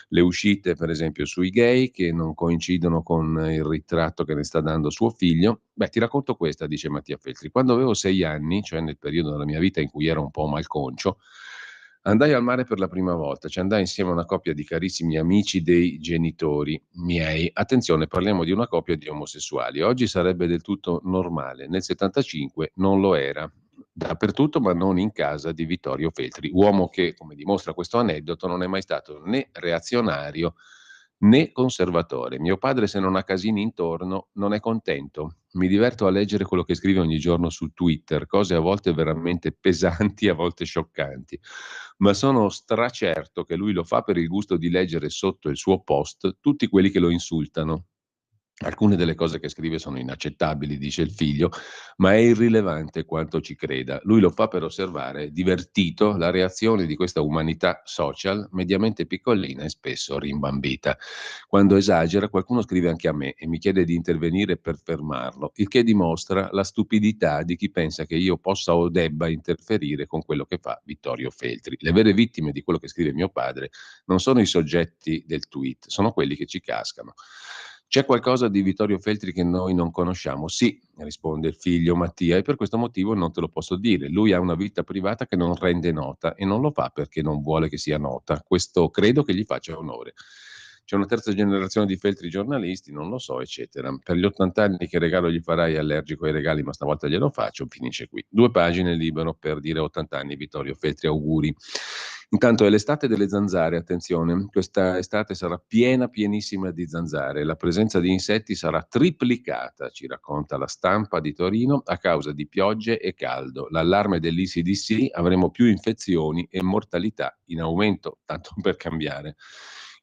Le uscite, per esempio, sui gay, che non coincidono con il ritratto che ne sta dando suo figlio. Beh, ti racconto questa, dice Mattia Feltri. Quando avevo 6 anni, cioè nel periodo della mia vita in cui ero un po' malconcio, andai al mare per la prima volta, ci andai insieme a una coppia di carissimi amici dei genitori miei. Attenzione, parliamo di una coppia di omosessuali. Oggi sarebbe del tutto normale, nel 75 non lo era. Dappertutto, ma non in casa di Vittorio Feltri, uomo che, come dimostra questo aneddoto, non è mai stato né reazionario né conservatore. Mio padre, se non ha casini intorno, non è contento. Mi diverto a leggere quello che scrive ogni giorno su Twitter, cose a volte veramente pesanti, a volte scioccanti, ma sono stracerto che lui lo fa per il gusto di leggere sotto il suo post tutti quelli che lo insultano. Alcune delle cose che scrive sono inaccettabili, dice il figlio, ma è irrilevante quanto ci creda. Lui lo fa per osservare, divertito, la reazione di questa umanità social mediamente piccolina e spesso rimbambita. Quando esagera, qualcuno scrive anche a me e mi chiede di intervenire per fermarlo, il che dimostra la stupidità di chi pensa che io possa o debba interferire con quello che fa Vittorio Feltri. Le vere vittime di quello che scrive mio padre non sono i soggetti del tweet, sono quelli che ci cascano. C'è qualcosa di Vittorio Feltri che noi non conosciamo? Sì, risponde il figlio Mattia, e per questo motivo non te lo posso dire. Lui ha una vita privata che non rende nota e non lo fa perché non vuole che sia nota. Questo credo che gli faccia onore. C'è una terza generazione di Feltri giornalisti, non lo so, eccetera. Per gli 80 anni che regalo gli farai, allergico ai regali, ma stavolta glielo faccio, finisce qui. 2 pagine libero per dire 80 anni, Vittorio Feltri, auguri. Intanto è l'estate delle zanzare, attenzione, questa estate sarà pienissima di zanzare, la presenza di insetti sarà triplicata, ci racconta la Stampa di Torino, a causa di piogge e caldo. L'allarme dell'ECDC, avremo più infezioni e mortalità in aumento, tanto per cambiare.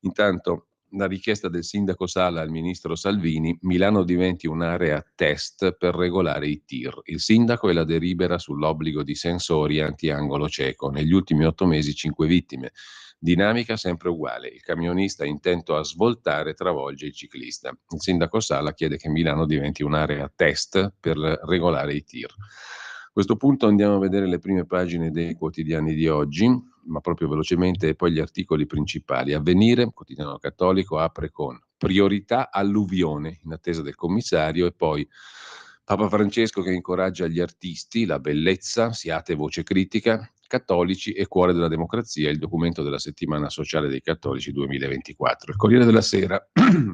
Intanto la richiesta del sindaco Sala al ministro Salvini, Milano diventi un'area test per regolare i tir. Il sindaco e la delibera sull'obbligo di sensori anti-angolo cieco. Negli ultimi 8 mesi 5 vittime. Dinamica sempre uguale, il camionista intento a svoltare travolge il ciclista. Il sindaco Sala chiede che Milano diventi un'area test per regolare i tir. A questo punto andiamo a vedere le prime pagine dei quotidiani di oggi, ma proprio velocemente, e poi gli articoli principali. Avvenire, quotidiano cattolico, apre con priorità alluvione in attesa del commissario, e poi Papa Francesco che incoraggia gli artisti, la bellezza, siate voce critica, cattolici e cuore della democrazia, il documento della settimana sociale dei cattolici 2024. Il Corriere della Sera,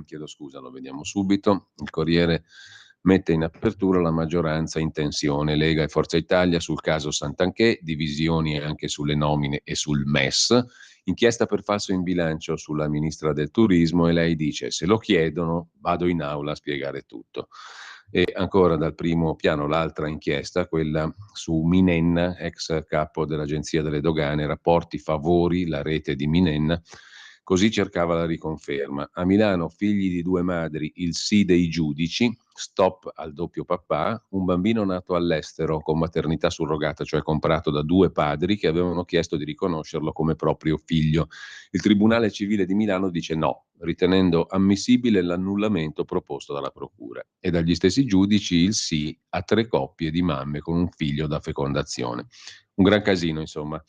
chiedo scusa, lo vediamo subito, il Corriere mette in apertura la maggioranza in tensione, Lega e Forza Italia sul caso Santanchè, divisioni anche sulle nomine e sul MES, inchiesta per falso in bilancio sulla ministra del turismo, e lei dice: se lo chiedono vado in aula a spiegare tutto. E ancora dal primo piano l'altra inchiesta, quella su Minenna, ex capo dell'Agenzia delle Dogane, rapporti, favori, la rete di Minenna. Così cercava la riconferma. A Milano, figli di due madri, il sì dei giudici, stop al doppio papà, un bambino nato all'estero con maternità surrogata, cioè comprato da due padri che avevano chiesto di riconoscerlo come proprio figlio. Il Tribunale Civile di Milano dice no, ritenendo ammissibile l'annullamento proposto dalla Procura. E dagli stessi giudici il sì a 3 coppie di mamme con un figlio da fecondazione. Un gran casino, insomma,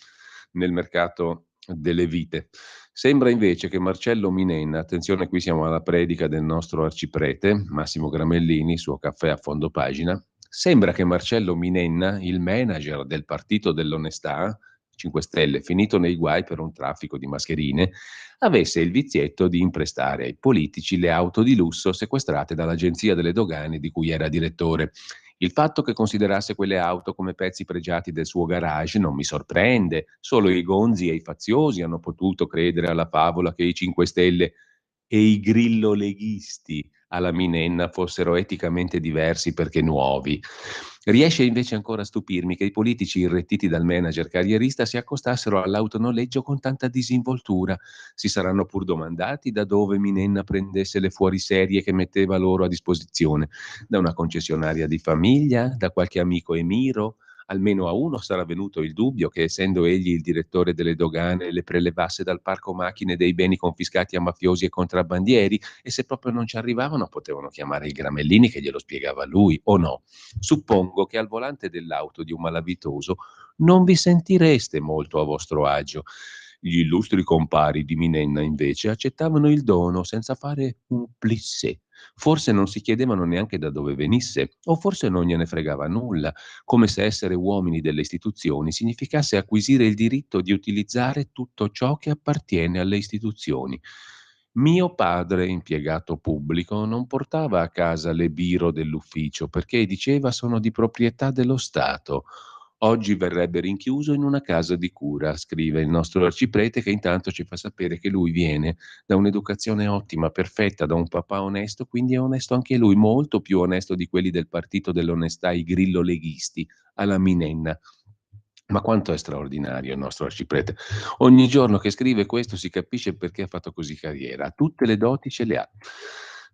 nel mercato delle vite. Sembra invece che Marcello Minenna, attenzione, qui siamo alla predica del nostro arciprete, Massimo Gramellini, suo caffè a fondo pagina, sembra che Marcello Minenna, il manager del Partito dell'Onestà, 5 Stelle, finito nei guai per un traffico di mascherine, avesse il vizietto di imprestare ai politici le auto di lusso sequestrate dall'Agenzia delle Dogane di cui era direttore. Il fatto che considerasse quelle auto come pezzi pregiati del suo garage non mi sorprende. Solo i gonzi e i faziosi hanno potuto credere alla favola che i 5 Stelle e i grillo-leghisti alla Minenna fossero eticamente diversi perché nuovi. Riesce invece ancora a stupirmi che i politici irretiti dal manager carrierista si accostassero all'autonoleggio con tanta disinvoltura. Si saranno pur domandati da dove Minenna prendesse le fuoriserie che metteva loro a disposizione. Da una concessionaria di famiglia, da qualche amico emiro. Almeno a uno sarà venuto il dubbio che, essendo egli il direttore delle dogane, le prelevasse dal parco macchine dei beni confiscati a mafiosi e contrabbandieri, e se proprio non ci arrivavano potevano chiamare il Gramellini che glielo spiegava lui, o no? Suppongo che al volante dell'auto di un malavitoso non vi sentireste molto a vostro agio. Gli illustri compari di Minenna invece accettavano il dono senza fare un plissé. Forse non si chiedevano neanche da dove venisse, o forse non gliene fregava nulla, come se essere uomini delle istituzioni significasse acquisire il diritto di utilizzare tutto ciò che appartiene alle istituzioni. Mio padre, impiegato pubblico, non portava a casa le biro dell'ufficio perché diceva sono di proprietà dello Stato. Oggi verrebbe rinchiuso in una casa di cura, scrive il nostro arciprete, che intanto ci fa sapere che lui viene da un'educazione ottima, perfetta, da un papà onesto, quindi è onesto anche lui, molto più onesto di quelli del partito dell'onestà, i grillo-leghisti, alla Minenna. Ma quanto è straordinario il nostro arciprete. Ogni giorno che scrive questo si capisce perché ha fatto così carriera. Tutte le doti ce le ha.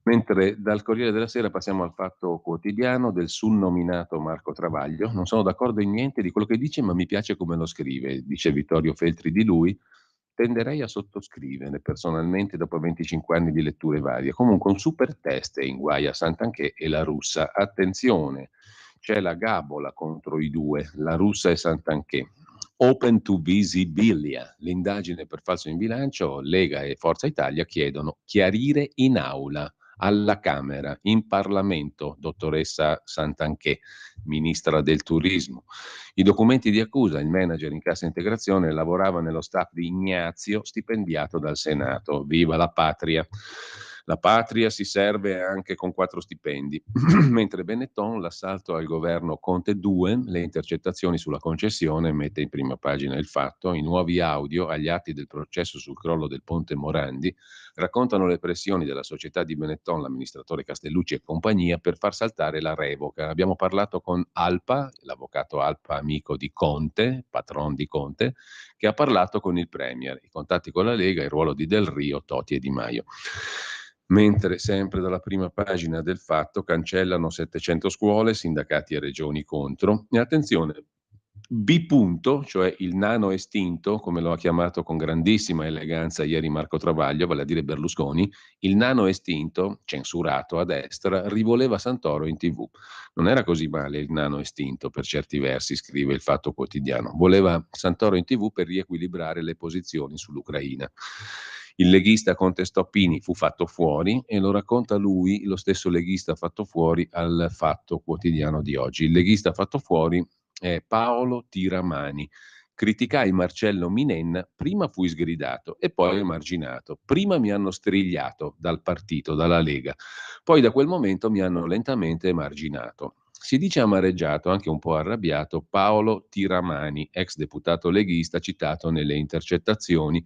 Mentre dal Corriere della Sera passiamo al Fatto Quotidiano del sunnominato Marco Travaglio. Non sono d'accordo in niente di quello che dice, ma mi piace come lo scrive, dice Vittorio Feltri di lui. Tenderei a sottoscrivere personalmente dopo 25 anni di letture varie. Comunque un super test in guai a Santanchè e la Russa. Attenzione, c'è la gabola contro i due, la Russa e Santanchè. Open to visibilia, l'indagine per falso in bilancio, Lega e Forza Italia chiedono chiarire in aula, alla Camera, in Parlamento, dottoressa Santanchè, ministra del turismo. I documenti di accusa, il manager in cassa integrazione lavorava nello staff di Ignazio, stipendiato dal Senato. Viva la patria! La patria si serve anche con 4 stipendi. Mentre Benetton, l'assalto al governo Conte 2, le intercettazioni sulla concessione, mette in prima pagina il Fatto, i nuovi audio agli atti del processo sul crollo del ponte Morandi raccontano le pressioni della società di Benetton, l'amministratore Castellucci e compagnia, per far saltare la revoca. Abbiamo parlato con Alpa, l'avvocato Alpa amico di Conte, patron di Conte, che ha parlato con il Premier, i contatti con la Lega, il ruolo di Del Rio, Toti e Di Maio. Mentre sempre dalla prima pagina del Fatto cancellano 700 scuole, sindacati e regioni contro. E attenzione, B punto, cioè il nano estinto, come lo ha chiamato con grandissima eleganza ieri Marco Travaglio, vale a dire Berlusconi, il nano estinto, censurato a destra, rivoleva Santoro in TV. Non era così male il nano estinto per certi versi, scrive il Fatto Quotidiano. Voleva Santoro in TV per riequilibrare le posizioni sull'Ucraina. Il leghista contestò Pini, fu fatto fuori e lo racconta lui, lo stesso leghista fatto fuori al Fatto Quotidiano di oggi. Il leghista fatto fuori è Paolo Tiramani. Criticai Marcello Minenna, prima fui sgridato e poi emarginato. Prima mi hanno strigliato dal partito, dalla Lega, poi da quel momento mi hanno lentamente emarginato. Si dice amareggiato, anche un po' arrabbiato, Paolo Tiramani, ex deputato leghista citato nelle intercettazioni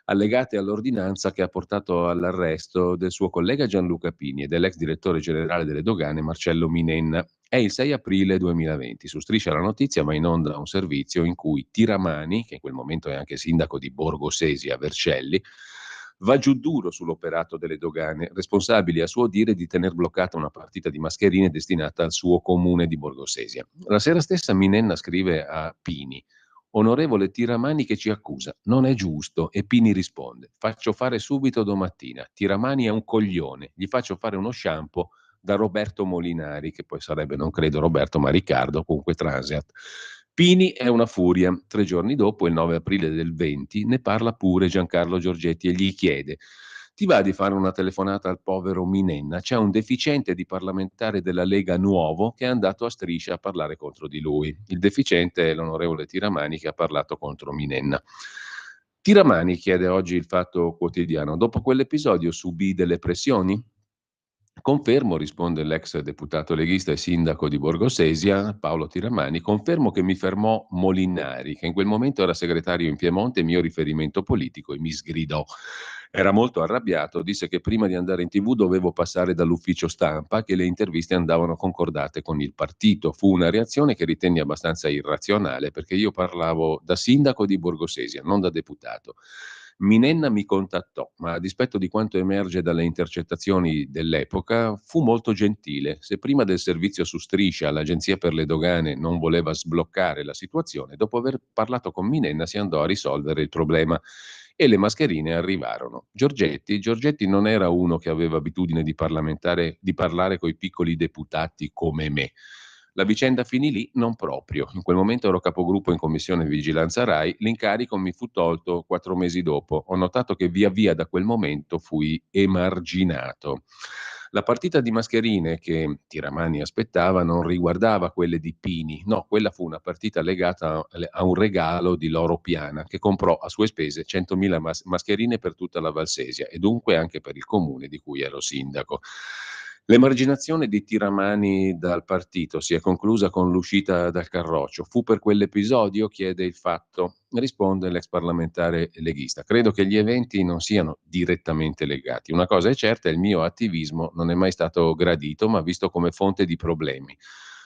allegate all'ordinanza che ha portato all'arresto del suo collega Gianluca Pini e dell'ex direttore generale delle dogane Marcello Minenna. È il 6 aprile 2020. Su Striscia la Notizia va in onda un servizio in cui Tiramani, che in quel momento è anche sindaco di Borgo Sesia, Vercelli, va giù duro sull'operato delle dogane, responsabili a suo dire di tener bloccata una partita di mascherine destinata al suo comune di Borgo Sesia. La sera stessa Minenna scrive a Pini: Onorevole Tiramani che ci accusa, non è giusto. E Pini risponde: faccio fare subito domattina. Tiramani è un coglione, gli faccio fare uno shampoo da Roberto Molinari, che poi sarebbe, non credo Roberto, ma Riccardo, comunque Transeat. Pini è una furia. 3 giorni dopo, il 9 aprile del 20, ne parla pure Giancarlo Giorgetti e gli chiede: ti va di fare una telefonata al povero Minenna? C'è un deficiente di parlamentare della Lega nuovo che è andato a Striscia a parlare contro di lui. Il deficiente è l'onorevole Tiramani che ha parlato contro Minenna. Tiramani, chiede oggi il Fatto Quotidiano, dopo quell'episodio subì delle pressioni? Confermo, risponde l'ex deputato leghista e sindaco di Borgosesia, Paolo Tiramani, confermo che mi fermò Molinari, che in quel momento era segretario in Piemonte, mio riferimento politico, e mi sgridò. Era molto arrabbiato, disse che prima di andare in TV dovevo passare dall'ufficio stampa, che le interviste andavano concordate con il partito. Fu una reazione che ritenni abbastanza irrazionale, perché io parlavo da sindaco di Borgosesia, non da deputato. Minenna mi contattò, ma a dispetto di quanto emerge dalle intercettazioni dell'epoca, fu molto gentile. Se prima del servizio su Striscia l'Agenzia per le Dogane non voleva sbloccare la situazione, dopo aver parlato con Minenna si andò a risolvere il problema e le mascherine arrivarono. Giorgetti non era uno che aveva abitudine di parlare coi piccoli deputati come me. La vicenda finì lì? Non proprio. In quel momento ero capogruppo in commissione vigilanza RAI, l'incarico mi fu tolto 4 mesi dopo. Ho notato che via via da quel momento fui emarginato. La partita di mascherine che Tiramani aspettava non riguardava quelle di Pini, no, quella fu una partita legata a un regalo di Loro Piana che comprò a sue spese 100.000 mascherine per tutta la Valsesia e dunque anche per il comune di cui ero sindaco. L'emarginazione di Tiramani dal partito si è conclusa con l'uscita dal Carroccio. Fu per quell'episodio? Chiede il Fatto. Risponde l'ex parlamentare leghista. Credo che gli eventi non siano direttamente legati. Una cosa è certa, il mio attivismo non è mai stato gradito, ma visto come fonte di problemi.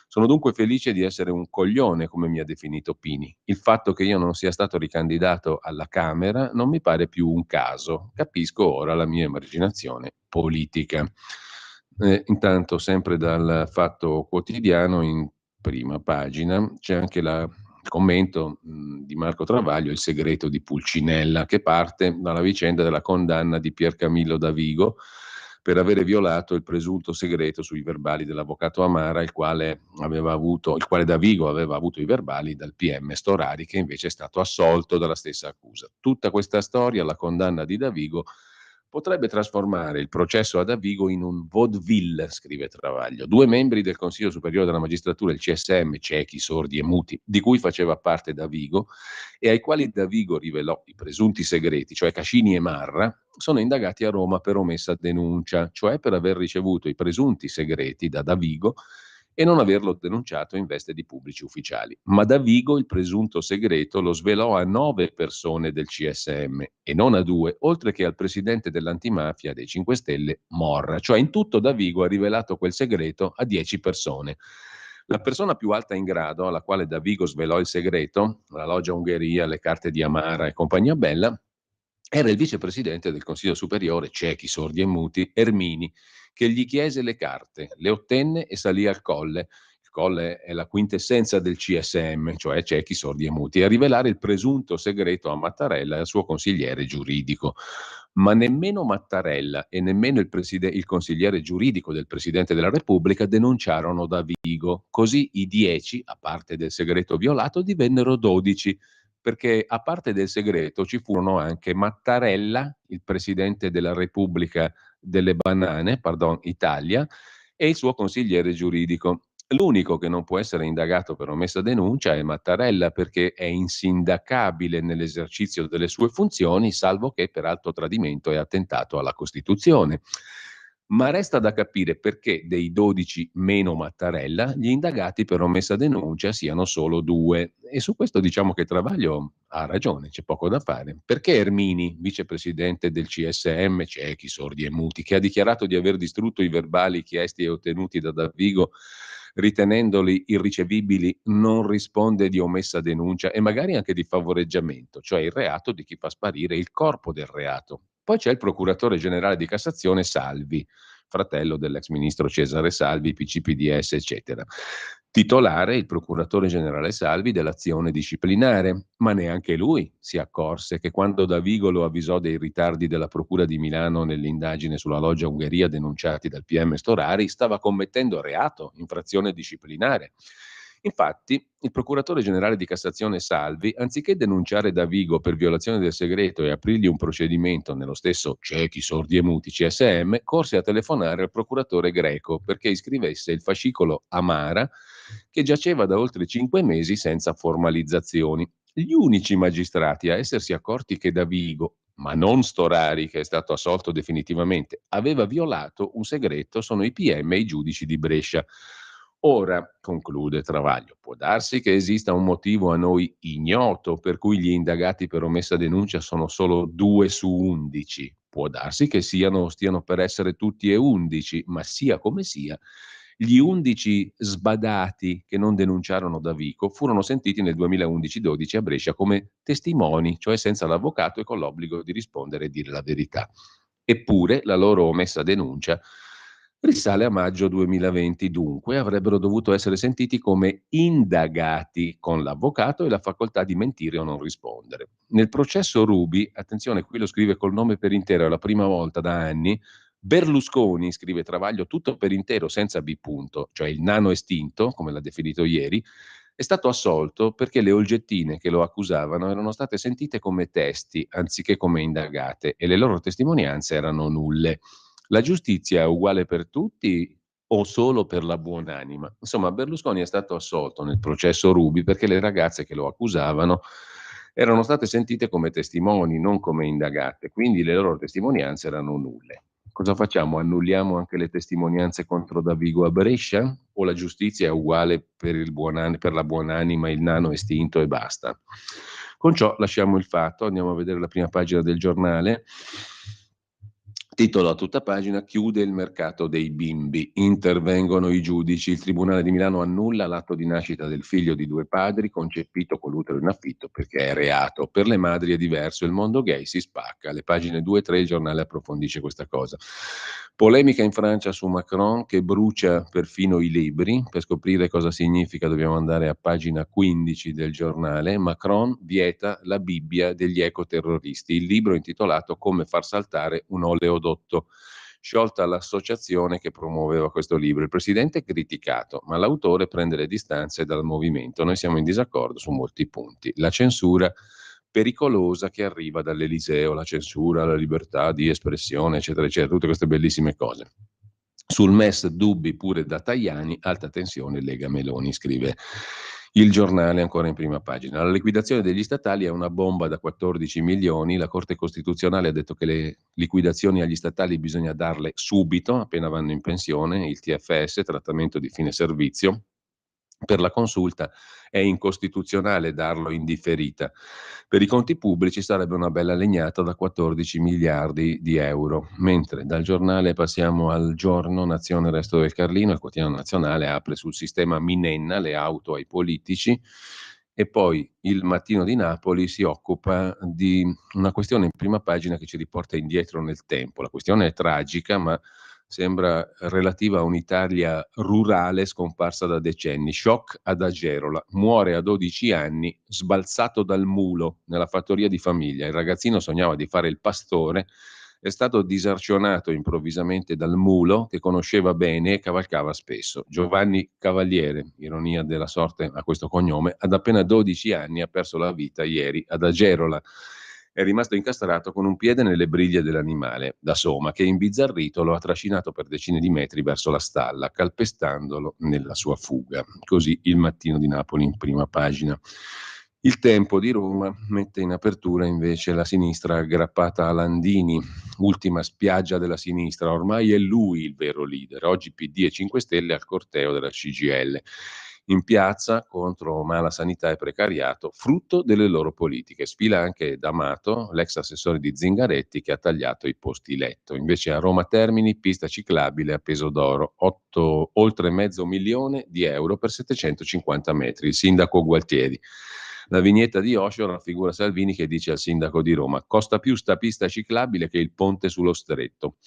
Sono dunque felice di essere un coglione, come mi ha definito Pini. Il fatto che io non sia stato ricandidato alla Camera non mi pare più un caso. Capisco ora la mia emarginazione politica. Intanto, sempre dal Fatto Quotidiano, in prima pagina, c'è anche il commento di Marco Travaglio, il segreto di Pulcinella, che parte dalla vicenda della condanna di Pier Camillo Davigo per avere violato il presunto segreto sui verbali dell'avvocato Amara, il quale Davigo aveva avuto i verbali dal PM Storari, che invece è stato assolto dalla stessa accusa. Tutta questa storia, la condanna di Davigo, potrebbe trasformare il processo a Davigo in un vaudeville, scrive Travaglio. 2 membri del Consiglio Superiore della Magistratura, il CSM, ciechi, sordi e muti, di cui faceva parte Davigo e ai quali Davigo rivelò i presunti segreti, cioè Cascini e Marra, sono indagati a Roma per omessa denuncia, cioè per aver ricevuto i presunti segreti da Davigo e non averlo denunciato in veste di pubblici ufficiali. Ma Davigo il presunto segreto lo svelò a 9 persone del CSM e non a 2, oltre che al presidente dell'antimafia dei 5 Stelle, Morra. Cioè in tutto Davigo ha rivelato quel segreto a 10 persone. La persona più alta in grado alla quale Davigo svelò il segreto, la Loggia Ungheria, le carte di Amara e compagnia bella, era il vicepresidente del Consiglio Superiore, ciechi, sordi e muti, Ermini, che gli chiese le carte, le ottenne e salì al colle. Il Colle è la quintessenza del CSM, cioè ciechi, sordi e muti, a rivelare il presunto segreto a Mattarella e al suo consigliere giuridico. Ma nemmeno Mattarella e nemmeno il consigliere giuridico del Presidente della Repubblica denunciarono Davigo. Così i 10, a parte del segreto violato, divennero 12, perché a parte del segreto ci furono anche Mattarella, il Presidente della Repubblica delle Banane, pardon, Italia, e il suo consigliere giuridico. L'unico che non può essere indagato per omessa denuncia è Mattarella, perché è insindacabile nell'esercizio delle sue funzioni, salvo che per alto tradimento e attentato alla Costituzione. Ma resta da capire perché dei 12 meno Mattarella gli indagati per omessa denuncia siano solo 2. E su questo diciamo che Travaglio ha ragione, c'è poco da fare. Perché Ermini, vicepresidente del CSM, ciechi, sordi e muti, che ha dichiarato di aver distrutto i verbali chiesti e ottenuti da Davigo ritenendoli irricevibili, non risponde di omessa denuncia e magari anche di favoreggiamento, cioè il reato di chi fa sparire il corpo del reato? Poi c'è il procuratore generale di Cassazione Salvi, fratello dell'ex ministro Cesare Salvi, PCPDS, eccetera. Titolare il procuratore generale Salvi dell'azione disciplinare, ma neanche lui si accorse che quando Davigo lo avvisò dei ritardi della Procura di Milano nell'indagine sulla loggia Ungheria denunciati dal PM Storari, stava commettendo reato, infrazione disciplinare. Infatti, il procuratore generale di Cassazione Salvi, anziché denunciare Davigo per violazione del segreto e aprirgli un procedimento nello stesso ciechi, sordi e muti CSM, corse a telefonare al procuratore Greco perché iscrivesse il fascicolo Amara che giaceva da oltre 5 mesi senza formalizzazioni. Gli unici magistrati a essersi accorti che Davigo, ma non Storari, che è stato assolto definitivamente, aveva violato un segreto sono i PM e i giudici di Brescia. Ora, conclude Travaglio, può darsi che esista un motivo a noi ignoto per cui gli indagati per omessa denuncia sono solo 2 su 11. Può darsi che stiano per essere tutti e 11, ma sia come sia, gli 11 sbadati che non denunciarono Davigo furono sentiti nel 2011-12 a Brescia come testimoni, cioè senza l'avvocato e con l'obbligo di rispondere e dire la verità. Eppure la loro omessa denuncia risale a maggio 2020, dunque avrebbero dovuto essere sentiti come indagati con l'avvocato e la facoltà di mentire o non rispondere. Nel processo Ruby, attenzione, qui lo scrive col nome per intero, è la prima volta da anni, Berlusconi, scrive Travaglio, tutto per intero senza B punto, cioè il nano estinto, come l'ha definito ieri, è stato assolto perché le oggettine che lo accusavano erano state sentite come testi anziché come indagate e le loro testimonianze erano nulle. La giustizia è uguale per tutti o solo per la buonanima? Insomma, Berlusconi è stato assolto nel processo Ruby perché le ragazze che lo accusavano erano state sentite come testimoni, non come indagate, quindi le loro testimonianze erano nulle. Cosa facciamo? Annulliamo anche le testimonianze contro Davigo a Brescia? O la giustizia è uguale per la buonanima, il nano estinto e basta? Con ciò lasciamo il fatto, andiamo a vedere la prima pagina del giornale. Titolo a tutta pagina: chiude il mercato dei bimbi, intervengono i giudici, il Tribunale di Milano annulla l'atto di nascita del figlio di 2 padri concepito con l'utero in affitto perché è reato, per le madri è diverso, il mondo gay si spacca, le pagine 2 e 3 il giornale approfondisce questa cosa. Polemica in Francia su Macron che brucia perfino i libri, per scoprire cosa significa dobbiamo andare a pagina 15 del giornale. Macron vieta la Bibbia degli ecoterroristi, il libro intitolato Come far saltare un oleodotto, sciolta l'associazione che promuoveva questo libro. Il presidente è criticato, ma l'autore prende le distanze dal movimento. Noi siamo in disaccordo su molti punti. La censura pericolosa che arriva dall'Eliseo, la censura, la libertà di espressione, eccetera, eccetera, tutte queste bellissime cose. Sul MES dubbi pure da Tajani, alta tensione Lega Meloni, scrive il giornale ancora in prima pagina. La liquidazione degli statali è una bomba da 14 milioni, la Corte Costituzionale ha detto che le liquidazioni agli statali bisogna darle subito, appena vanno in pensione, il TFS, trattamento di fine servizio. Per la consulta è incostituzionale darlo in differita. Per i conti pubblici sarebbe una bella legnata da 14 miliardi di euro. Mentre dal giornale passiamo al Giorno, Nazione, Resto del Carlino, il quotidiano nazionale apre sul sistema Minenna, le auto ai politici, e poi il Mattino di Napoli si occupa di una questione in prima pagina che ci riporta indietro nel tempo. La questione è tragica, ma sembra relativa a un'Italia rurale scomparsa da decenni. Shock ad Agerola, muore a 12 anni sbalzato dal mulo nella fattoria di famiglia. Il ragazzino sognava di fare il pastore, è stato disarcionato improvvisamente dal mulo che conosceva bene e cavalcava spesso. Giovanni Cavaliere, ironia della sorte a questo cognome, ad appena 12 anni ha perso la vita ieri ad Agerola. È rimasto incastrato con un piede nelle briglie dell'animale da Soma, che imbizzarrito lo ha trascinato per decine di metri verso la stalla, calpestandolo nella sua fuga. Così il Mattino di Napoli in prima pagina. Il Tempo di Roma mette in apertura invece la sinistra aggrappata a Landini, ultima spiaggia della sinistra, ormai è lui il vero leader. Oggi PD e 5 Stelle al corteo della CGIL. In piazza contro mala sanità e precariato, frutto delle loro politiche. Sfila anche D'Amato, l'ex assessore di Zingaretti, che ha tagliato i posti letto. Invece a Roma Termini, pista ciclabile a peso d'oro, oltre €500.000 per 750 metri. Il sindaco Gualtieri. La vignetta di Osho raffigura Salvini che dice al sindaco di Roma: costa più sta pista ciclabile che il ponte sullo stretto.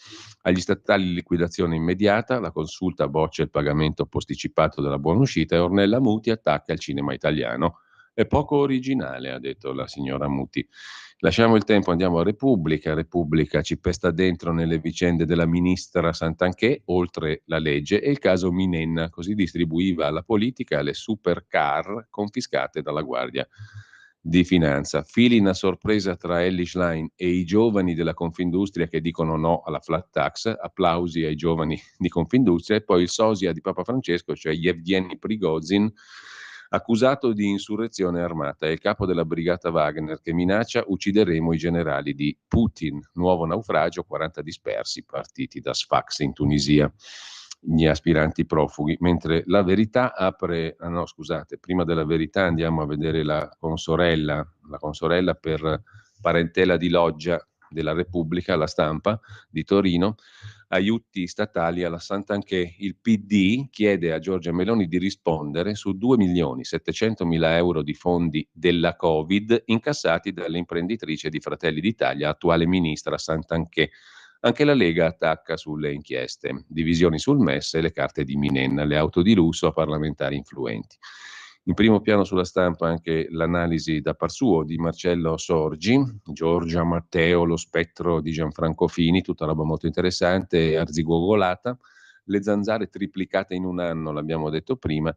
Agli statali liquidazione immediata, la consulta boccia il pagamento posticipato della buonuscita e Ornella Muti attacca il cinema italiano. È poco originale, ha detto la signora Muti. Lasciamo il Tempo, andiamo a Repubblica. Repubblica ci pesta dentro nelle vicende della ministra Santanchè, oltre la legge, e il caso Minenna, così distribuiva alla politica le supercar confiscate dalla Guardia di Finanza. Feeling a sorpresa tra Elly Schlein e i giovani della Confindustria che dicono no alla flat tax, applausi ai giovani di Confindustria, e poi il sosia di Papa Francesco, cioè Yevgeny Prigozhin, accusato di insurrezione armata. È il capo della brigata Wagner che minaccia: uccideremo i generali di Putin. Nuovo naufragio, 40 dispersi, partiti da Sfax in Tunisia, gli aspiranti profughi. Mentre la Verità apre, prima della Verità andiamo a vedere la consorella per parentela di Loggia della Repubblica, La Stampa di Torino. Aiuti statali alla Santanchè. Il PD chiede a Giorgia Meloni di rispondere su 2.700.000 euro di fondi della Covid incassati dalle imprenditrici di Fratelli d'Italia, attuale ministra Santanchè. Anche la Lega attacca sulle inchieste, divisioni sul MES e le carte di Minenna, le auto di lusso a parlamentari influenti. In primo piano sulla Stampa anche l'analisi da par suo di Marcello Sorgi, Giorgia Matteo, lo spettro di Gianfranco Fini, tutta roba molto interessante, arzigogolata, le zanzare triplicate in un anno, l'abbiamo detto prima,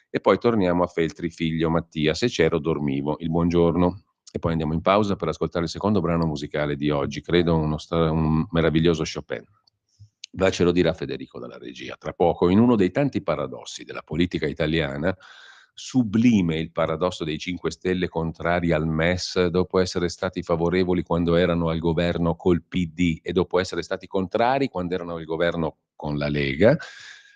e poi torniamo a Feltri figlio Mattia, se c'ero dormivo, il buongiorno. E poi andiamo in pausa per ascoltare il secondo brano musicale di oggi, credo un meraviglioso Chopin. Va, ce lo dirà Federico dalla regia tra poco. In uno dei tanti paradossi della politica italiana, sublime il paradosso dei 5 Stelle contrari al MES dopo essere stati favorevoli quando erano al governo col PD e dopo essere stati contrari quando erano al governo con la Lega.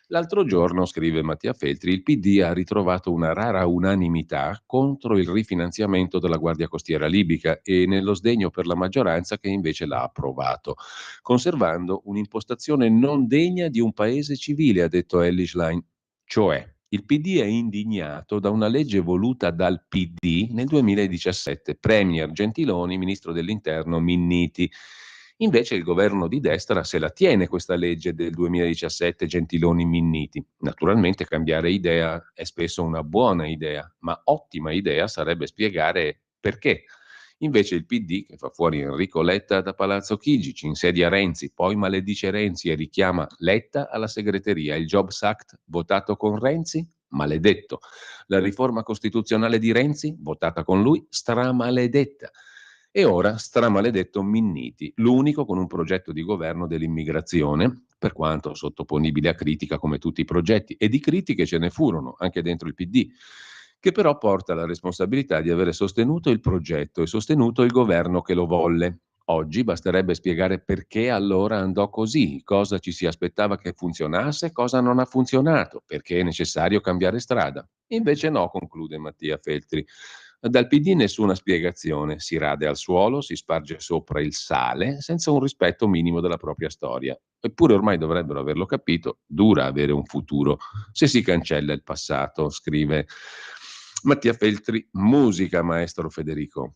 L'altro giorno, scrive Mattia Feltri, il PD ha ritrovato una rara unanimità contro il rifinanziamento della Guardia Costiera libica e nello sdegno per la maggioranza che invece l'ha approvato, conservando un'impostazione non degna di un paese civile, ha detto Elly Schlein. Cioè, il PD è indignato da una legge voluta dal PD nel 2017, Premier Gentiloni, ministro dell'Interno Minniti. Invece il governo di destra se la tiene questa legge del 2017 Gentiloni-Minniti. Naturalmente cambiare idea è spesso una buona idea, ma ottima idea sarebbe spiegare perché. Invece il PD, che fa fuori Enrico Letta da Palazzo Chigi, ci insedia Renzi, poi maledice Renzi e richiama Letta alla segreteria. Il Jobs Act votato con Renzi? Maledetto. La riforma costituzionale di Renzi, votata con lui, stramaledetta. E ora stramaledetto Minniti, l'unico con un progetto di governo dell'immigrazione, per quanto sottoponibile a critica come tutti i progetti, e di critiche ce ne furono anche dentro il PD, che però porta la responsabilità di avere sostenuto il progetto e sostenuto il governo che lo volle. Oggi basterebbe spiegare perché allora andò così, cosa ci si aspettava che funzionasse, cosa non ha funzionato, perché è necessario cambiare strada. Invece no, conclude Mattia Feltri. Dal PD nessuna spiegazione, si rade al suolo, si sparge sopra il sale, senza un rispetto minimo della propria storia. Eppure ormai dovrebbero averlo capito, dura avere un futuro se si cancella il passato, scrive Mattia Feltri. Musica, maestro Federico.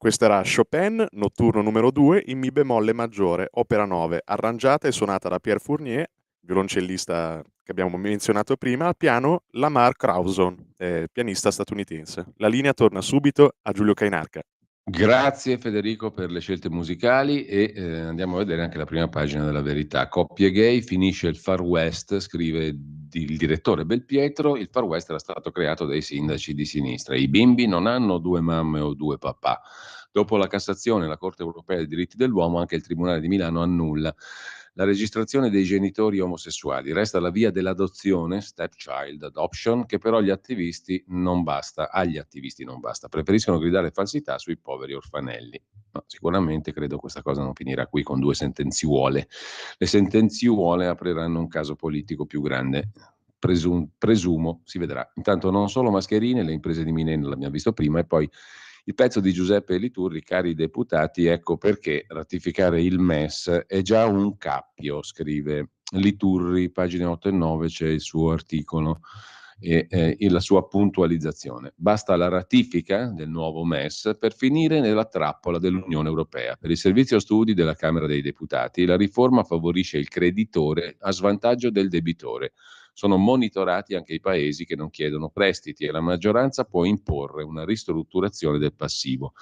Questo era Chopin, notturno numero 2 in Mi bemolle maggiore, opera 9, arrangiata e suonata da Pierre Fournier, violoncellista che abbiamo menzionato prima, al piano Lamar Crowson, pianista statunitense. La linea torna subito a Giulio Cainarca. Grazie Federico per le scelte musicali e andiamo a vedere anche la prima pagina della Verità. Coppie gay, finisce il Far West, scrive il direttore Belpietro, il Far West era stato creato dai sindaci di sinistra. I bimbi non hanno due mamme o due papà. Dopo la Cassazione e la Corte Europea dei Diritti dell'Uomo, anche il Tribunale di Milano annulla la registrazione dei genitori omosessuali. Resta la via dell'adozione, stepchild adoption, che però agli attivisti non basta, preferiscono gridare falsità sui poveri orfanelli. No, sicuramente credo questa cosa non finirà qui con 2 sentenziuole. Le sentenziuole apriranno un caso politico più grande. Presumo, si vedrà. Intanto non solo mascherine, le imprese di Mineno l'abbiamo visto prima, e poi il pezzo di Giuseppe Liturri, cari deputati, ecco perché ratificare il MES è già un cappio, scrive Liturri, pagine 8 e 9 c'è il suo articolo e la sua puntualizzazione. Basta la ratifica del nuovo MES per finire nella trappola dell'Unione Europea. Per il servizio studi della Camera dei Deputati, la riforma favorisce il creditore a svantaggio del debitore. Sono monitorati anche i paesi che non chiedono prestiti e la maggioranza può imporre una ristrutturazione del passivo.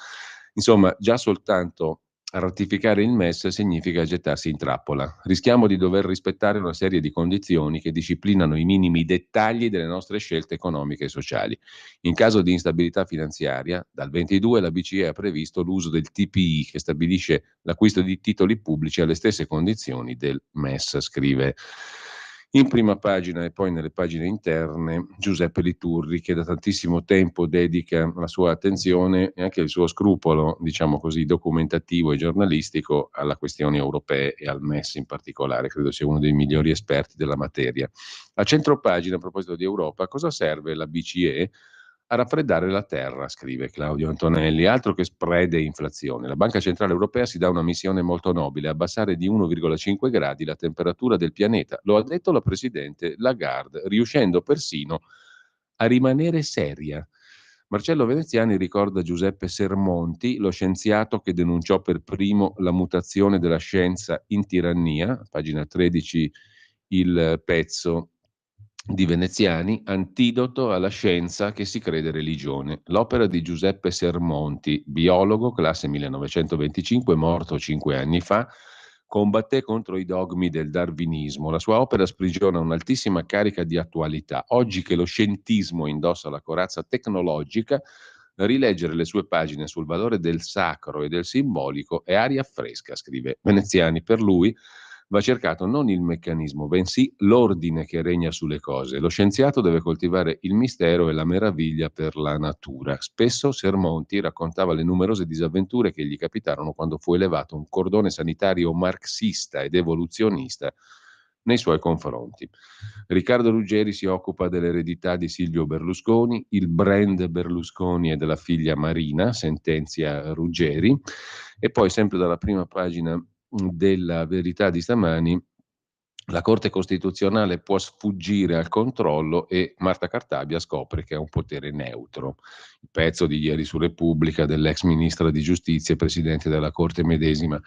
Insomma, già soltanto ratificare il MES significa gettarsi in trappola. Rischiamo di dover rispettare una serie di condizioni che disciplinano i minimi dettagli delle nostre scelte economiche e sociali. In caso di instabilità finanziaria, dal 22 la BCE ha previsto l'uso del TPI, che stabilisce l'acquisto di titoli pubblici alle stesse condizioni del MES, scrive in prima pagina e poi nelle pagine interne Giuseppe Liturri, che da tantissimo tempo dedica la sua attenzione e anche il suo scrupolo, diciamo così, documentativo e giornalistico alla questioni europee e al MES in particolare. Credo sia uno dei migliori esperti della materia. A centropagina, a proposito di Europa, cosa serve la BCE? A raffreddare la terra, scrive Claudio Antonelli, altro che spread e inflazione. La Banca Centrale Europea si dà una missione molto nobile, abbassare di 1,5 gradi la temperatura del pianeta. Lo ha detto la Presidente Lagarde, riuscendo persino a rimanere seria. Marcello Veneziani ricorda Giuseppe Sermonti, lo scienziato che denunciò per primo la mutazione della scienza in tirannia, pagina 13 il pezzo di Veneziani, antidoto alla scienza che si crede religione. L'opera di Giuseppe Sermonti, biologo, classe 1925, morto 5 anni fa, combatté contro i dogmi del darwinismo. La sua opera sprigiona un'altissima carica di attualità. Oggi che lo scientismo indossa la corazza tecnologica, rileggere le sue pagine sul valore del sacro e del simbolico è aria fresca, scrive Veneziani. Per lui va cercato non il meccanismo, bensì l'ordine che regna sulle cose. Lo scienziato deve coltivare il mistero e la meraviglia per la natura. Spesso Sermonti raccontava le numerose disavventure che gli capitarono quando fu elevato un cordone sanitario marxista ed evoluzionista nei suoi confronti. Riccardo Ruggeri si occupa dell'eredità di Silvio Berlusconi, il brand Berlusconi e della figlia Marina, sentenzia Ruggeri, e poi sempre dalla prima pagina della Verità di stamani, la Corte Costituzionale può sfuggire al controllo e Marta Cartabia scopre che ha un potere neutro. Il pezzo di ieri su Repubblica dell'ex ministra di Giustizia e presidente della Corte medesima.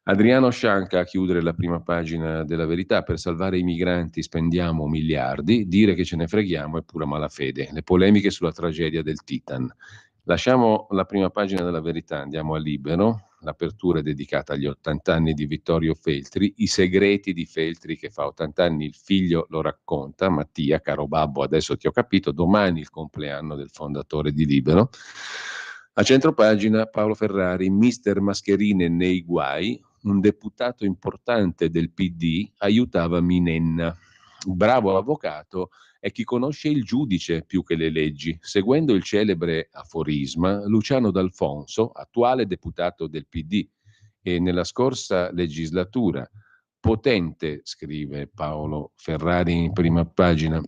Adriano Scianca a chiudere la prima pagina della Verità: per salvare i migranti spendiamo miliardi, dire che ce ne freghiamo è pura malafede. Le polemiche sulla tragedia del Titan. Lasciamo la prima pagina della Verità, andiamo a Libero. L'apertura è dedicata agli 80 anni di Vittorio Feltri, i segreti di Feltri che fa 80 anni, il figlio lo racconta. Mattia, caro babbo, adesso ti ho capito, domani il compleanno del fondatore di Libero. A centropagina Paolo Ferrari, mister mascherine nei guai, un deputato importante del PD aiutava Minenna. Bravo avvocato è chi conosce il giudice più che le leggi. Seguendo il celebre aforisma, Luciano D'Alfonso, attuale deputato del PD e nella scorsa legislatura potente, scrive Paolo Ferrari in prima pagina,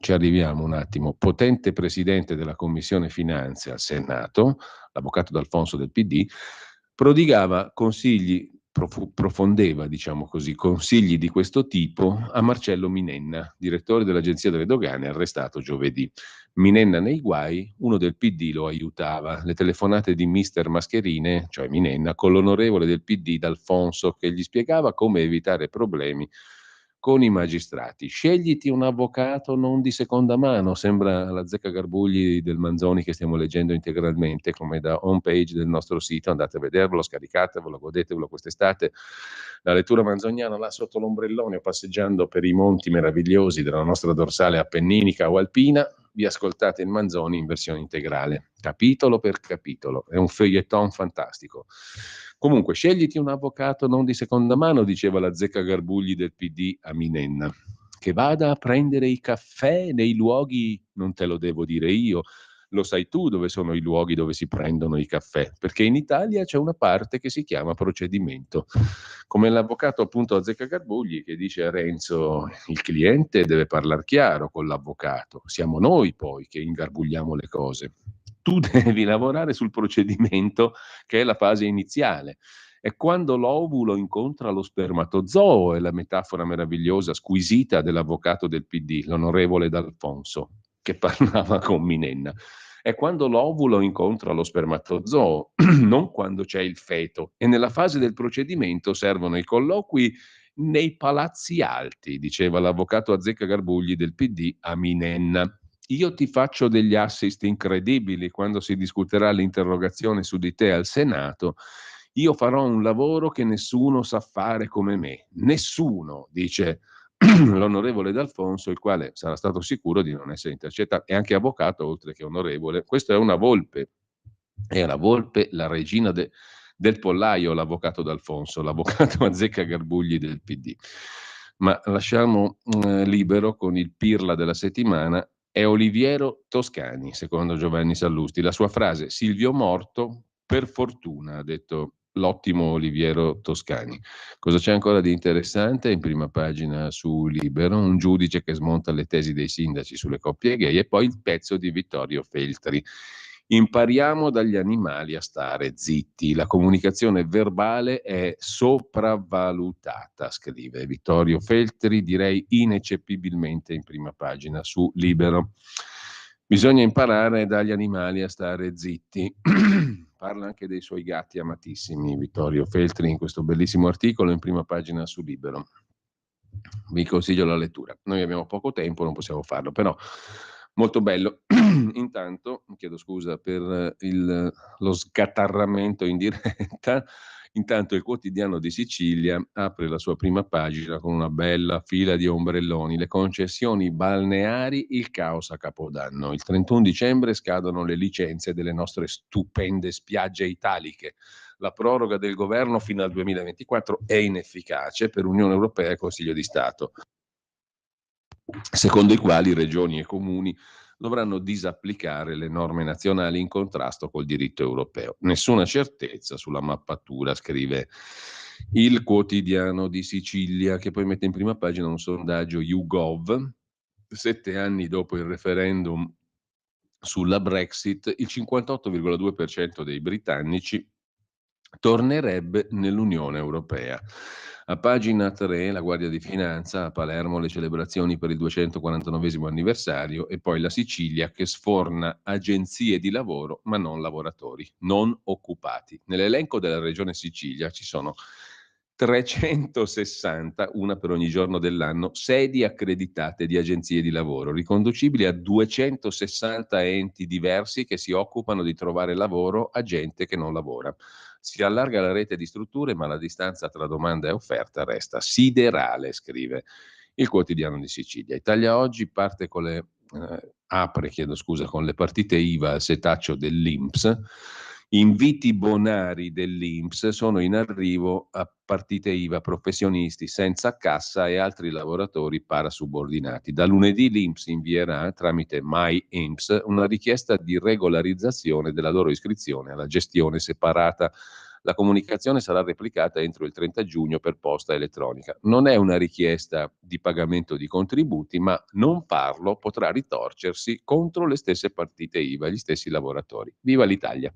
ci arriviamo un attimo, potente presidente della Commissione Finanze al Senato, l'avvocato D'Alfonso del PD, prodigava consigli, profondeva, diciamo così, consigli di questo tipo a Marcello Minenna, direttore dell'Agenzia delle Dogane, arrestato giovedì. Minenna nei guai, uno del PD lo aiutava. Le telefonate di mister Mascherine, cioè Minenna, con l'onorevole del PD D'Alfonso, che gli spiegava come evitare problemi con i magistrati. Scegliti un avvocato non di seconda mano, sembra la zecca Garbugli del Manzoni che stiamo leggendo integralmente, come da home page del nostro sito. Andate a vedervelo, scaricatevelo, godetevelo quest'estate. La lettura manzoniana là sotto l'ombrellone o passeggiando per i monti meravigliosi della nostra dorsale appenninica o alpina, vi ascoltate il Manzoni in versione integrale, capitolo per capitolo. È un feuilleton fantastico. Comunque, scegliti un avvocato non di seconda mano, diceva la zecca Garbugli del PD a Minenna, che vada a prendere i caffè nei luoghi, non te lo devo dire io, lo sai tu dove sono i luoghi dove si prendono i caffè, perché in Italia c'è una parte che si chiama procedimento. Come l'avvocato appunto a zecca Garbugli che dice a Renzo, il cliente deve parlare chiaro con l'avvocato, siamo noi poi che ingarbugliamo le cose. Tu devi lavorare sul procedimento che è la fase iniziale. È quando l'ovulo incontra lo spermatozoo, è la metafora meravigliosa, squisita dell'avvocato del PD, l'onorevole D'Alfonso, che parlava con Minenna. È quando l'ovulo incontra lo spermatozoo, non quando c'è il feto. E nella fase del procedimento servono i colloqui nei palazzi alti, diceva l'avvocato Azzecca Garbugli del PD a Minenna. Io ti faccio degli assist incredibili quando si discuterà l'interrogazione su di te al Senato. Io farò un lavoro che nessuno sa fare come me. Nessuno, dice l'onorevole D'Alfonso, il quale sarà stato sicuro di non essere intercettato. È anche avvocato, oltre che onorevole. Questo è una volpe. È la volpe, la regina del pollaio, l'avvocato D'Alfonso, l'avvocato Azzecca Garbugli del PD. Ma lasciamo libero con il pirla della settimana. È Oliviero Toscani, secondo Giovanni Sallusti. La sua frase, Silvio morto, per fortuna, ha detto l'ottimo Oliviero Toscani. Cosa c'è ancora di interessante? In prima pagina su Libero, un giudice che smonta le tesi dei sindaci sulle coppie gay e poi il pezzo di Vittorio Feltri. Impariamo dagli animali a stare zitti. La comunicazione verbale è sopravvalutata, scrive Vittorio Feltri, direi ineccepibilmente in prima pagina su Libero. Bisogna imparare dagli animali a stare zitti. Parla anche dei suoi gatti amatissimi, Vittorio Feltri, in questo bellissimo articolo in prima pagina su Libero. Vi consiglio la lettura. Noi abbiamo poco tempo, non possiamo farlo, però molto bello. Intanto, chiedo scusa per lo scatarramento in diretta, intanto il Quotidiano di Sicilia apre la sua prima pagina con una bella fila di ombrelloni, le concessioni balneari, il caos a Capodanno. Il 31 dicembre scadono le licenze delle nostre stupende spiagge italiche. La proroga del governo fino al 2024 è inefficace per Unione Europea e Consiglio di Stato, secondo i quali regioni e comuni dovranno disapplicare le norme nazionali in contrasto col diritto europeo. Nessuna certezza sulla mappatura, scrive il Quotidiano di Sicilia, che poi mette in prima pagina un sondaggio YouGov. 7 anni dopo il referendum sulla Brexit, il 58,2% dei britannici tornerebbe nell'Unione Europea. A pagina 3 la Guardia di Finanza, a Palermo le celebrazioni per il 249esimo anniversario e poi la Sicilia che sforna agenzie di lavoro ma non lavoratori, non occupati. Nell'elenco della regione Sicilia ci sono 360, una per ogni giorno dell'anno, sedi accreditate di agenzie di lavoro, riconducibili a 260 enti diversi che si occupano di trovare lavoro a gente che non lavora. Si allarga la rete di strutture, ma la distanza tra domanda e offerta resta siderale, scrive il Quotidiano di Sicilia. Italia Oggi apre con le partite IVA al setaccio dell'INPS. Inviti bonari dell'INPS sono in arrivo a partite IVA professionisti senza cassa e altri lavoratori parasubordinati. Da lunedì l'INPS invierà tramite MyINPS una richiesta di regolarizzazione della loro iscrizione alla gestione separata. La comunicazione sarà replicata entro il 30 giugno per posta elettronica. Non è una richiesta di pagamento di contributi, ma non farlo potrà ritorcersi contro le stesse partite IVA, gli stessi lavoratori. Viva l'Italia!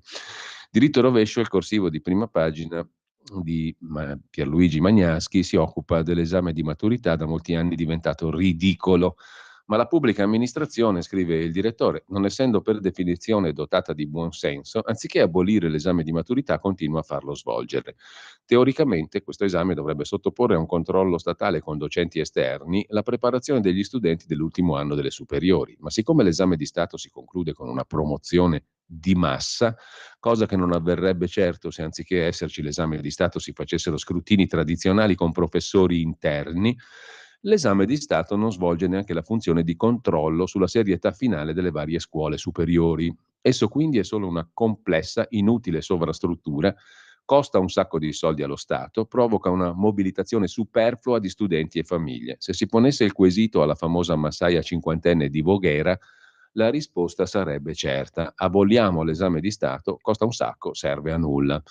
Diritto rovescio, il corsivo di prima pagina di Pierluigi Magnaschi si occupa dell'esame di maturità, da molti anni diventato ridicolo. Ma la pubblica amministrazione, scrive il direttore, non essendo per definizione dotata di buon senso, anziché abolire l'esame di maturità continua a farlo svolgere. Teoricamente questo esame dovrebbe sottoporre a un controllo statale con docenti esterni la preparazione degli studenti dell'ultimo anno delle superiori, ma siccome l'esame di Stato si conclude con una promozione di massa, cosa che non avverrebbe certo se anziché esserci l'esame di Stato si facessero scrutini tradizionali con professori interni, l'esame di Stato non svolge neanche la funzione di controllo sulla serietà finale delle varie scuole superiori. Esso quindi è solo una complessa, inutile sovrastruttura, costa un sacco di soldi allo Stato, provoca una mobilitazione superflua di studenti e famiglie. Se si ponesse il quesito alla famosa massaia cinquantenne di Voghera, la risposta sarebbe certa: aboliamo l'esame di Stato, costa un sacco, serve a nulla.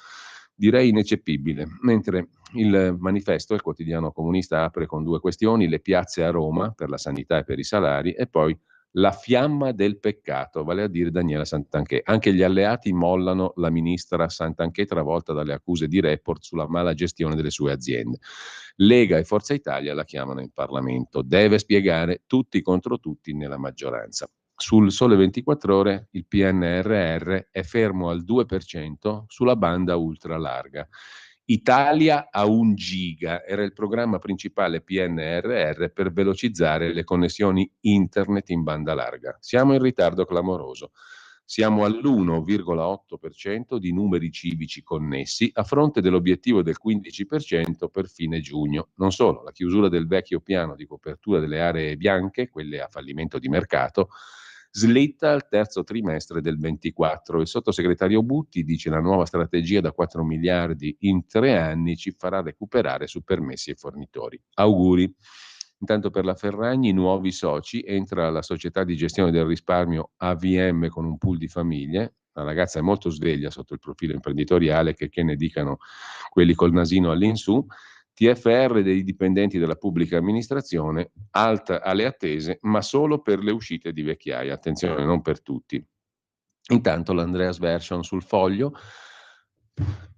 Direi ineccepibile. Mentre il manifesto, il quotidiano comunista, apre con due questioni: le piazze a Roma per la sanità e per i salari, e poi la fiamma del peccato, vale a dire Daniela Santanchè. Anche gli alleati mollano la ministra Santanchè travolta dalle accuse di Report sulla mala gestione delle sue aziende. Lega e Forza Italia la chiamano in Parlamento. Deve spiegare tutti contro tutti nella maggioranza. Sul Sole 24 Ore il PNRR è fermo al 2% sulla banda ultralarga. Italia a 1 giga era il programma principale PNRR per velocizzare le connessioni internet in banda larga. Siamo in ritardo clamoroso. Siamo all'1,8% di numeri civici connessi a fronte dell'obiettivo del 15% per fine giugno. Non solo, la chiusura del vecchio piano di copertura delle aree bianche, quelle a fallimento di mercato, slitta al terzo trimestre del 24. Il sottosegretario Butti dice: la nuova strategia da 4 miliardi in 3 anni ci farà recuperare su permessi e fornitori. Auguri. Intanto per la Ferragni, nuovi soci, entra la società di gestione del risparmio AVM con un pool di famiglie. La ragazza è molto sveglia sotto il profilo imprenditoriale, che ne dicano quelli col nasino all'insù. TFR dei dipendenti della pubblica amministrazione, alta alle attese, ma solo per le uscite di vecchiaia. Attenzione, non per tutti. Intanto l'Andreas Version sul Foglio,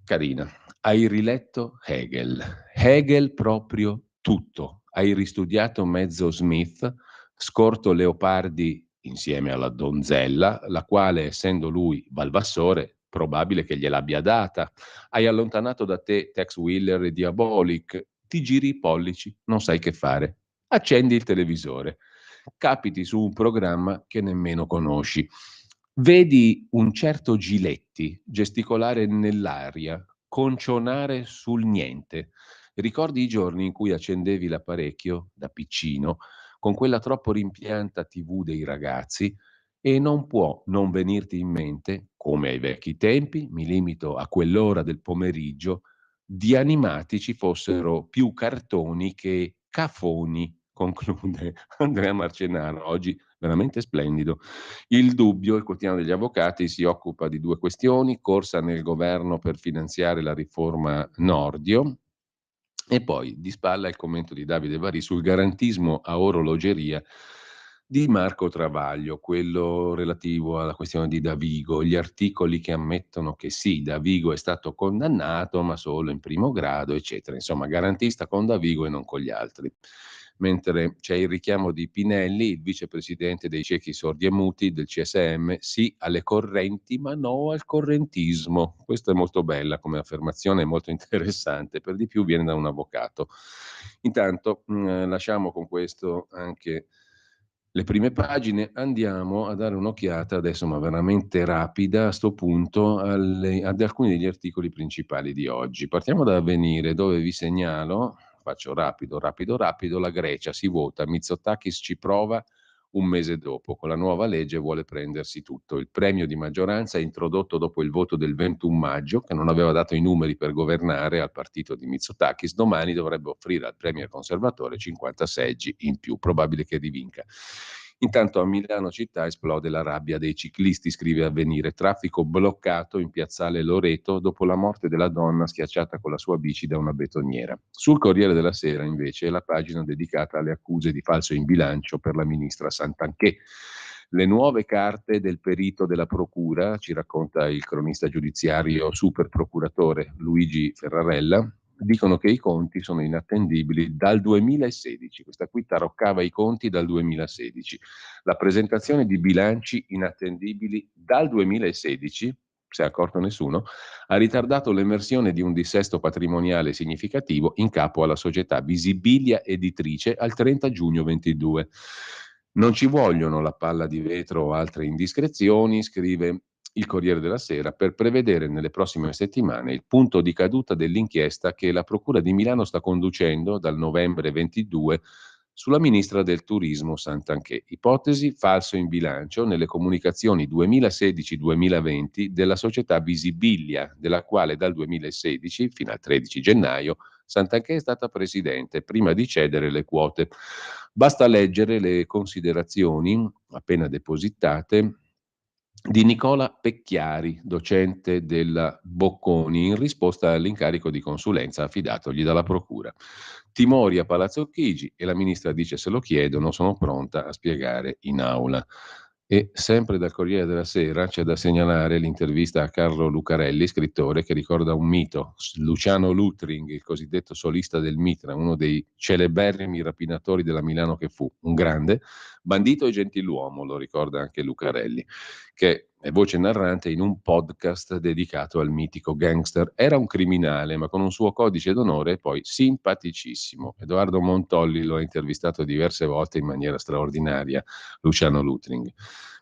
carina. Hai riletto Hegel. Hegel proprio tutto. Hai ristudiato mezzo Smith, scorto Leopardi insieme alla donzella, la quale, essendo lui Valvassore, probabile che gliel'abbia data. Hai allontanato da te Tex Willer e Diabolic, ti giri i pollici, non sai che fare. Accendi il televisore, capiti su un programma che nemmeno conosci. Vedi un certo Giletti gesticolare nell'aria, concionare sul niente. Ricordi i giorni in cui accendevi l'apparecchio da piccino con quella troppo rimpianta TV dei ragazzi e non può non venirti in mente, come ai vecchi tempi, mi limito a quell'ora del pomeriggio, di animati ci fossero più cartoni che cafoni, conclude Andrea Marcenaro, oggi veramente splendido. Il Dubbio, il quotidiano degli avvocati, si occupa di due questioni: corsa nel governo per finanziare la riforma Nordio, e poi di spalla il commento di Davide Varì sul garantismo a orologeria di Marco Travaglio, quello relativo alla questione di Davigo, gli articoli che ammettono che sì, Davigo è stato condannato, ma solo in primo grado, eccetera. Insomma, garantista con Davigo e non con gli altri. Mentre c'è il richiamo di Pinelli, il vicepresidente dei ciechi sordi e muti del CSM, sì alle correnti ma no al correntismo. Questa è molto bella come affermazione, molto interessante, per di più viene da un avvocato. Intanto lasciamo con questo anche le prime pagine, andiamo a dare un'occhiata adesso, ma veramente rapida a sto punto, ad alcuni degli articoli principali di oggi. Partiamo da Avvenire, dove vi segnalo, faccio rapido, la Grecia si vota, Mitsotakis ci prova un mese dopo, con la nuova legge vuole prendersi tutto. Il premio di maggioranza è introdotto dopo il voto del 21 maggio, che non aveva dato i numeri per governare al partito di Mitsotakis, domani dovrebbe offrire al premier conservatore 50 seggi in più, probabile che rivinca. Intanto a Milano città esplode la rabbia dei ciclisti, scrive Avvenire, traffico bloccato in piazzale Loreto dopo la morte della donna schiacciata con la sua bici da una betoniera. Sul Corriere della Sera invece è la pagina dedicata alle accuse di falso in bilancio per la ministra Santanchè. Le nuove carte del perito della procura, ci racconta il cronista giudiziario super procuratore Luigi Ferrarella, dicono che i conti sono inattendibili dal 2016. Questa qui taroccava i conti dal 2016. La presentazione di bilanci inattendibili dal 2016, se è accorto nessuno, ha ritardato l'emersione di un dissesto patrimoniale significativo in capo alla società Visibilia Editrice al 30 giugno 22. Non ci vogliono la palla di vetro o altre indiscrezioni, scrive il Corriere della Sera, per prevedere nelle prossime settimane il punto di caduta dell'inchiesta che la Procura di Milano sta conducendo dal novembre 22 sulla ministra del Turismo Santanchè. Ipotesi falso in bilancio nelle comunicazioni 2016-2020 della società Visibilia, della quale dal 2016 fino al 13 gennaio Santanchè è stata presidente, prima di cedere le quote. Basta leggere le considerazioni appena depositate di Nicola Pecchiari, docente della Bocconi, in risposta all'incarico di consulenza affidatogli dalla Procura. Timori a Palazzo Chigi e la ministra dice: se lo chiedono sono pronta a spiegare in aula. E sempre dal Corriere della Sera c'è da segnalare l'intervista a Carlo Lucarelli, scrittore che ricorda un mito, Luciano Lutring, il cosiddetto solista del Mitra, uno dei celeberrimi rapinatori della Milano che fu, un grande bandito e gentiluomo, lo ricorda anche Lucarelli, che è voce narrante in un podcast dedicato al mitico gangster. Era un criminale, ma con un suo codice d'onore poi simpaticissimo. Edoardo Montolli lo ha intervistato diverse volte in maniera straordinaria, Luciano Lutring.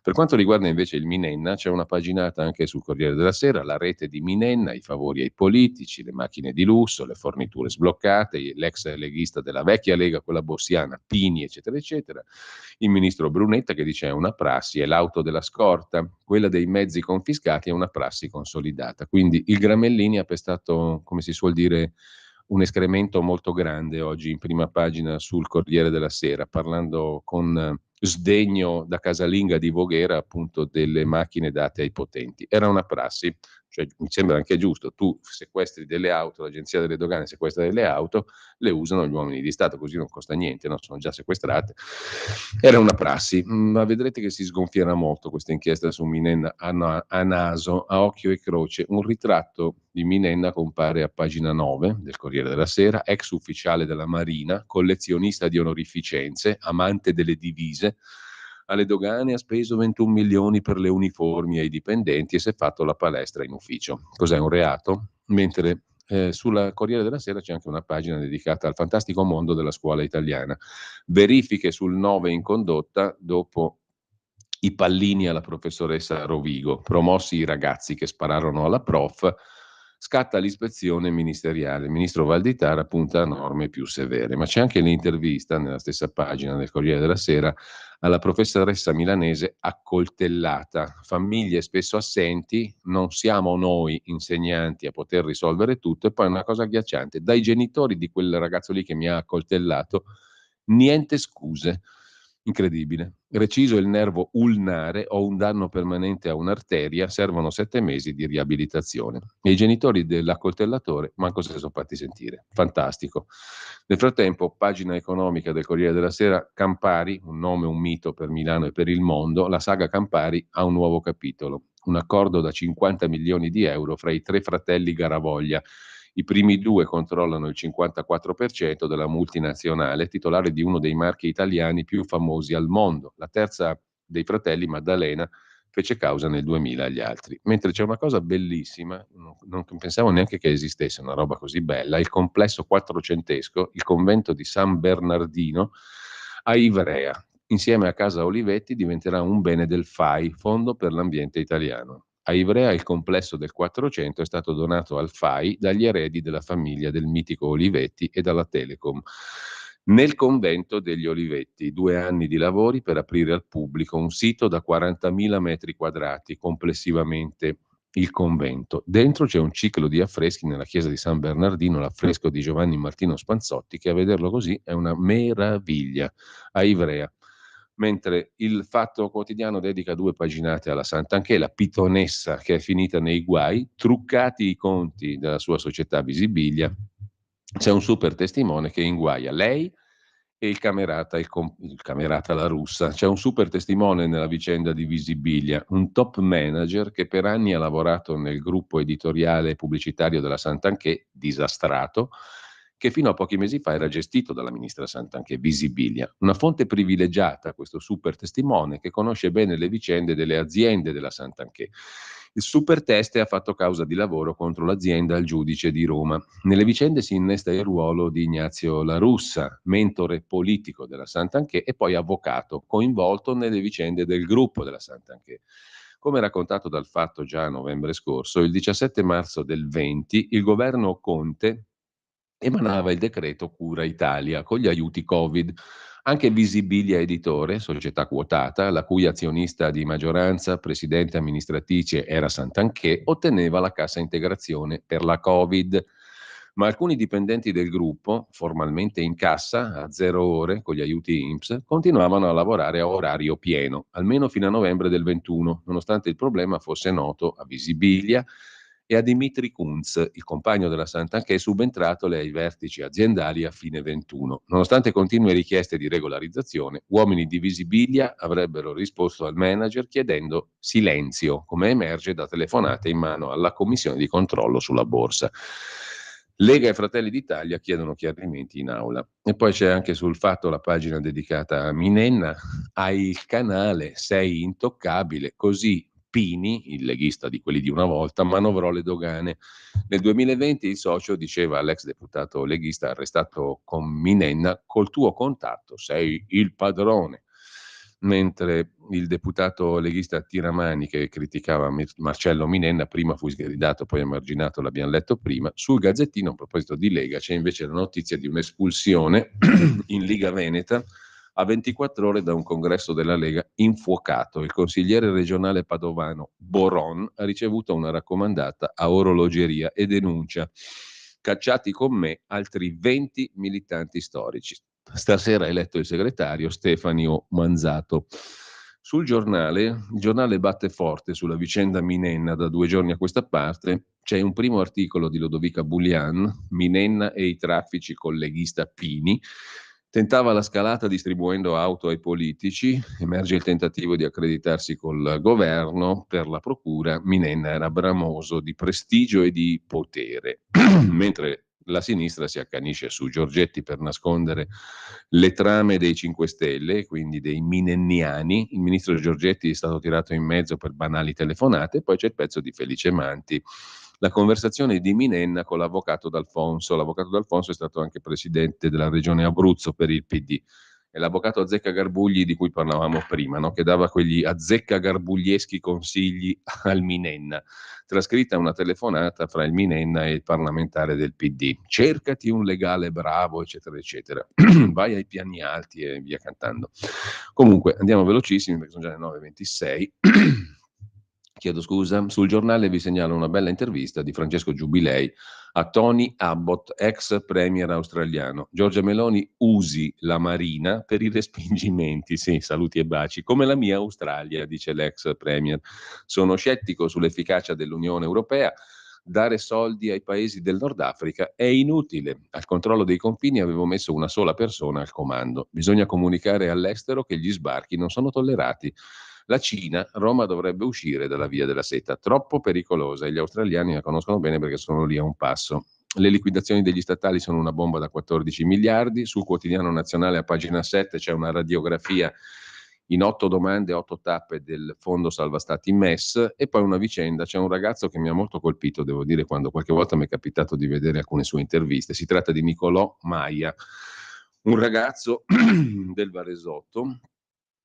Per quanto riguarda invece il Minenna, c'è una paginata anche sul Corriere della Sera, la rete di Minenna, i favori ai politici, le macchine di lusso, le forniture sbloccate, l'ex leghista della vecchia Lega, quella bossiana, Pini, eccetera, eccetera. Il ministro Brunetta che dice è una prassi, è l'auto della scorta, quella dei mezzi confiscati è una prassi consolidata. Quindi il Gramellini ha pestato, come si suol dire, un escremento molto grande oggi in prima pagina sul Corriere della Sera, parlando con sdegno da casalinga di Voghera appunto delle macchine date ai potenti. Era una prassi, cioè mi sembra anche giusto, tu sequestri delle auto, l'agenzia delle dogane sequestra delle auto, le usano gli uomini di Stato, così non costa niente, no? Sono già sequestrate. Era una prassi, ma vedrete che si sgonfierà molto questa inchiesta su Minenna a naso, a occhio e croce. Un ritratto di Minenna compare a pagina 9 del Corriere della Sera, ex ufficiale della Marina, collezionista di onorificenze, amante delle divise. Alle dogane ha speso 21 milioni per le uniformi ai dipendenti e si è fatto la palestra in ufficio. Cos'è un reato? Mentre sulla Corriere della Sera c'è anche una pagina dedicata al fantastico mondo della scuola italiana. Verifiche sul 9 in condotta dopo i pallini alla professoressa Rovigo, promossi i ragazzi che spararono alla prof, scatta l'ispezione ministeriale. Il ministro Valditara punta a norme più severe, ma c'è anche l'intervista nella stessa pagina del Corriere della Sera alla professoressa milanese accoltellata. Famiglie spesso assenti, non siamo noi insegnanti a poter risolvere tutto. E poi una cosa agghiacciante, dai genitori di quel ragazzo lì che mi ha accoltellato, niente scuse. Incredibile. Reciso il nervo ulnare o un danno permanente a un'arteria, servono 7 mesi di riabilitazione. E i genitori dell'accoltellatore manco se sono fatti sentire. Fantastico. Nel frattempo, pagina economica del Corriere della Sera, Campari, un nome, un mito per Milano e per il mondo, la saga Campari ha un nuovo capitolo. Un accordo da 50 milioni di euro fra i 3 fratelli Garavoglia. I primi 2 controllano il 54% della multinazionale, titolare di uno dei marchi italiani più famosi al mondo. La terza dei fratelli, Maddalena, fece causa nel 2000 agli altri. Mentre c'è una cosa bellissima, non pensavo neanche che esistesse una roba così bella, il complesso quattrocentesco, il convento di San Bernardino a Ivrea, insieme a Casa Olivetti, diventerà un bene del FAI, Fondo per l'Ambiente Italiano. A Ivrea il complesso del 400 è stato donato al FAI dagli eredi della famiglia del mitico Olivetti e dalla Telecom. Nel convento degli Olivetti, 2 anni di lavori per aprire al pubblico un sito da 40.000 metri quadrati complessivamente il convento. Dentro c'è un ciclo di affreschi nella chiesa di San Bernardino, l'affresco di Giovanni Martino Spanzotti, che a vederlo così è una meraviglia. A Ivrea. Mentre il Fatto Quotidiano dedica 2 paginate alla Santanchè, la pitonessa che è finita nei guai, truccati i conti della sua società Visibilia, c'è un super testimone che inguaia lei e il camerata, il camerata La Russa. C'è un super testimone nella vicenda di Visibilia, un top manager che per anni ha lavorato nel gruppo editoriale e pubblicitario della Santanchè, disastrato, che fino a pochi mesi fa era gestito dalla ministra Santanchè, Visibilia. Una fonte privilegiata, questo super testimone, che conosce bene le vicende delle aziende della Santanchè. Il super teste ha fatto causa di lavoro contro l'azienda al giudice di Roma. Nelle vicende si innesta il ruolo di Ignazio La Russa, mentore politico della Santanchè e poi avvocato, coinvolto nelle vicende del gruppo della Santanchè. Come raccontato dal Fatto già a novembre scorso, il 17 marzo del 20 il governo Conte emanava il decreto Cura Italia con gli aiuti Covid. Anche Visibilia Editore, società quotata, la cui azionista di maggioranza, presidente amministratrice era Santanchè, otteneva la cassa integrazione per la Covid. Ma alcuni dipendenti del gruppo, formalmente in cassa a 0 ore con gli aiuti INPS, continuavano a lavorare a orario pieno, almeno fino a novembre del 21, nonostante il problema fosse noto a Visibilia e a Dimitri Kunz, il compagno della Santanchè, subentrato ai vertici aziendali a fine 21. Nonostante continue richieste di regolarizzazione, uomini di Visibilia avrebbero risposto al manager chiedendo silenzio, come emerge da telefonate in mano alla commissione di controllo sulla borsa. Lega e Fratelli d'Italia chiedono chiarimenti in aula. E poi c'è anche sul Fatto la pagina dedicata a Minenna. Hai il canale, sei intoccabile, così Pini, il leghista di quelli di una volta, manovrò le dogane. Nel 2020 il socio diceva all'ex deputato leghista arrestato con Minenna: col tuo contatto sei il padrone. Mentre il deputato leghista Tiramani, che criticava Marcello Minenna, prima fu sgridato, poi emarginato, l'abbiamo letto prima, sul Gazzettino, a proposito di Lega, c'è invece la notizia di un'espulsione in Liga Veneta a 24 ore da un congresso della Lega infuocato. Il consigliere regionale padovano Boron ha ricevuto una raccomandata a orologeria e denuncia: cacciati con me altri 20 militanti storici. Stasera ha eletto il segretario Stefanio Manzato. Sul giornale, il giornale batte forte sulla vicenda Minenna da 2 giorni a questa parte. C'è un primo articolo di Lodovica Bullian, Minenna e i traffici col leghista Pini. Tentava la scalata distribuendo auto ai politici, emerge il tentativo di accreditarsi col governo, per la procura Minenna era bramoso di prestigio e di potere, mentre la sinistra si accanisce su Giorgetti per nascondere le trame dei 5 Stelle, quindi dei minenniani. Il ministro Giorgetti è stato tirato in mezzo per banali telefonate, poi c'è il pezzo di Felice Manti, la conversazione di Minenna con l'avvocato D'Alfonso. L'avvocato D'Alfonso è stato anche presidente della regione Abruzzo per il PD. È l'avvocato Azzeccagarbugli di cui parlavamo prima, no? Che dava quegli azzeccagarbuglieschi consigli al Minenna. Trascritta una telefonata fra il Minenna e il parlamentare del PD. Cercati un legale bravo, eccetera, eccetera. Vai ai piani alti e via cantando. Comunque, andiamo velocissimi perché sono già le 9:26. Chiedo scusa. Sul giornale vi segnalo una bella intervista di Francesco Giubilei a Tony Abbott, ex premier australiano. Giorgia Meloni usi la Marina per i respingimenti. Sì, saluti e baci. Come la mia Australia, dice l'ex premier. Sono scettico sull'efficacia dell'Unione Europea. Dare soldi ai paesi del Nord Africa è inutile. Al controllo dei confini avevo messo una sola persona al comando. Bisogna comunicare all'estero che gli sbarchi non sono tollerati. La Cina, Roma dovrebbe uscire dalla via della seta, troppo pericolosa, e gli australiani la conoscono bene perché sono lì a un passo. Le liquidazioni degli statali sono una bomba da 14 miliardi, sul quotidiano nazionale a pagina 7 c'è una radiografia in 8 domande, 8 tappe del Fondo Salva Stati MES, e poi una vicenda. C'è un ragazzo che mi ha molto colpito, devo dire, quando qualche volta mi è capitato di vedere alcune sue interviste. Si tratta di Nicolò Maia, un ragazzo del Varesotto.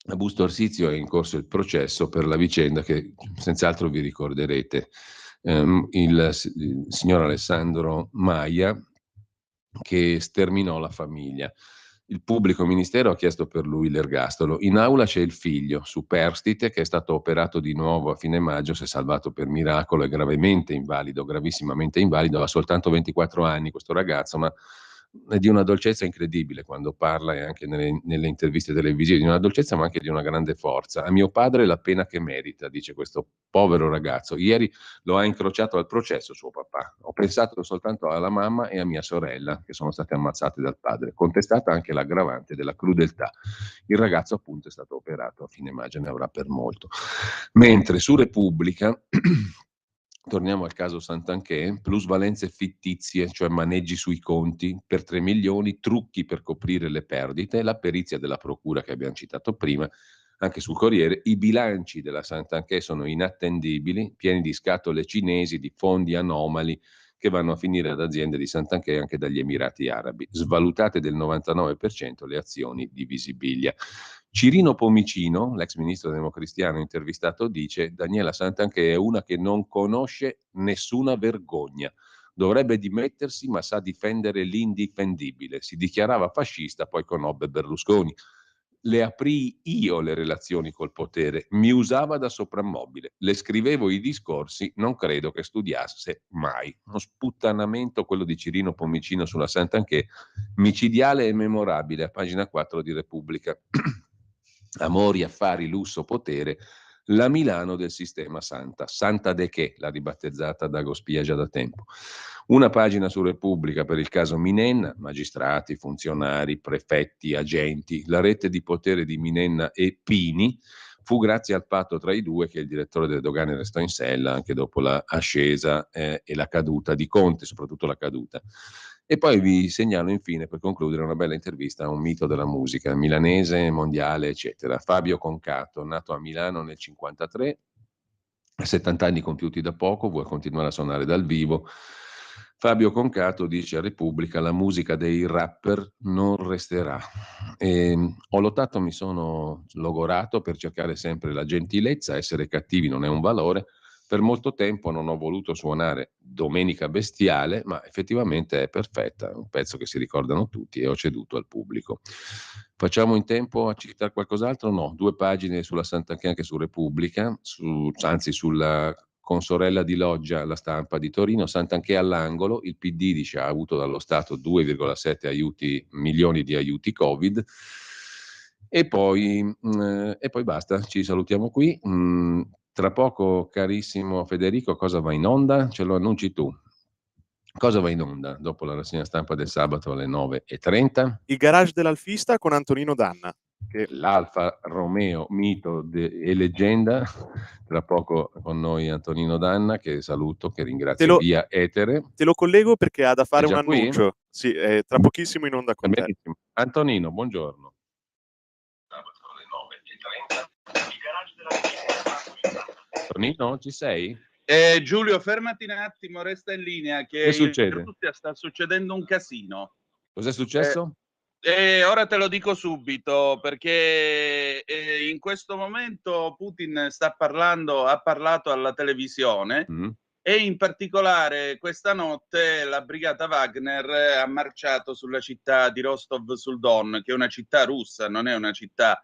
A Busto Arsizio è in corso il processo per la vicenda che senz'altro vi ricorderete. Il signor Alessandro Maia, che sterminò la famiglia. Il pubblico ministero ha chiesto per lui l'ergastolo. In aula c'è il figlio, superstite, che è stato operato di nuovo a fine maggio, si è salvato per miracolo, è gravemente invalido, gravissimamente invalido, ha soltanto 24 anni questo ragazzo, ma è di una dolcezza incredibile quando parla, e anche nelle interviste televisive, di una dolcezza ma anche di una grande forza. A mio padre la pena che merita, dice questo povero ragazzo. Ieri lo ha incrociato al processo suo papà. Ho pensato soltanto alla mamma e a mia sorella che sono state ammazzate dal padre. Contestata anche l'aggravante della crudeltà. Il ragazzo appunto è stato operato, a fine maggio ne avrà per molto. Mentre su Repubblica torniamo al caso Santanchè, plusvalenze fittizie, cioè maneggi sui conti per 3 milioni, trucchi per coprire le perdite, la perizia della procura che abbiamo citato prima, anche sul Corriere, i bilanci della Santanchè sono inattendibili, pieni di scatole cinesi, di fondi anomali che vanno a finire ad aziende di Santanchè e anche dagli Emirati Arabi, svalutate del 99% le azioni di Visibilia. Cirino Pomicino, l'ex ministro democristiano intervistato, dice: Daniela Santanchè è una che non conosce nessuna vergogna. Dovrebbe dimettersi, ma sa difendere l'indifendibile. Si dichiarava fascista, poi conobbe Berlusconi. Le aprii io le relazioni col potere, mi usava da soprammobile, le scrivevo i discorsi, non credo che studiasse mai. Uno sputtanamento quello di Cirino Pomicino sulla Santanchè, micidiale e memorabile, a pagina 4 di Repubblica. Amori, affari, lusso, potere, la Milano del sistema Santa. Santa de che, l'ha ribattezzata Dago Spia già da tempo. Una pagina su Repubblica per il caso Minenna, magistrati, funzionari, prefetti, agenti, la rete di potere di Minenna e Pini. Fu grazie al patto tra i due che il direttore delle dogane restò in sella anche dopo l'ascesa e la caduta di Conte, soprattutto la caduta. E poi vi segnalo infine, per concludere, una bella intervista a un mito della musica, milanese, mondiale, eccetera. Fabio Concato, nato a Milano nel 1953, a 70 anni compiuti da poco, vuole continuare a suonare dal vivo. Fabio Concato dice a Repubblica: la musica dei rapper non resterà. Ho lottato, mi sono logorato per cercare sempre la gentilezza, essere cattivi non è un valore. Per molto tempo non ho voluto suonare Domenica Bestiale, ma effettivamente è perfetta, è un pezzo che si ricordano tutti e ho ceduto al pubblico. Facciamo in tempo a citare qualcos'altro? No, 2 pagine sulla Santanchè anche su Repubblica, anzi sulla consorella di Loggia, La Stampa di Torino, Santanchè all'angolo, il PD dice ha avuto dallo Stato 2,7 milioni di aiuti Covid. E poi basta, ci salutiamo qui. Tra poco, carissimo Federico, cosa va in onda? Ce lo annunci tu. Cosa va in onda dopo la rassegna stampa del sabato alle 9:30? Il garage dell'Alfista con Antonino Danna. Che L'Alfa Romeo, mito e leggenda. Tra poco con noi Antonino Danna, che saluto, che ringrazio via etere. te lo collego perché ha da fare È un già qui? annuncio. Sì, è tra pochissimo in onda con te. Benissimo. Antonino, buongiorno. Sabato alle 9:30. Il garage dell'Alfista. Antonino, ci sei? Giulio, fermati un attimo, resta in linea che succede? in Russia sta succedendo un casino. Cos'è successo? Ora te lo dico subito perché in questo momento Putin ha parlato alla televisione e in particolare questa notte la brigata Wagner ha marciato sulla città di Rostov sul Don, che è una città russa, non è una città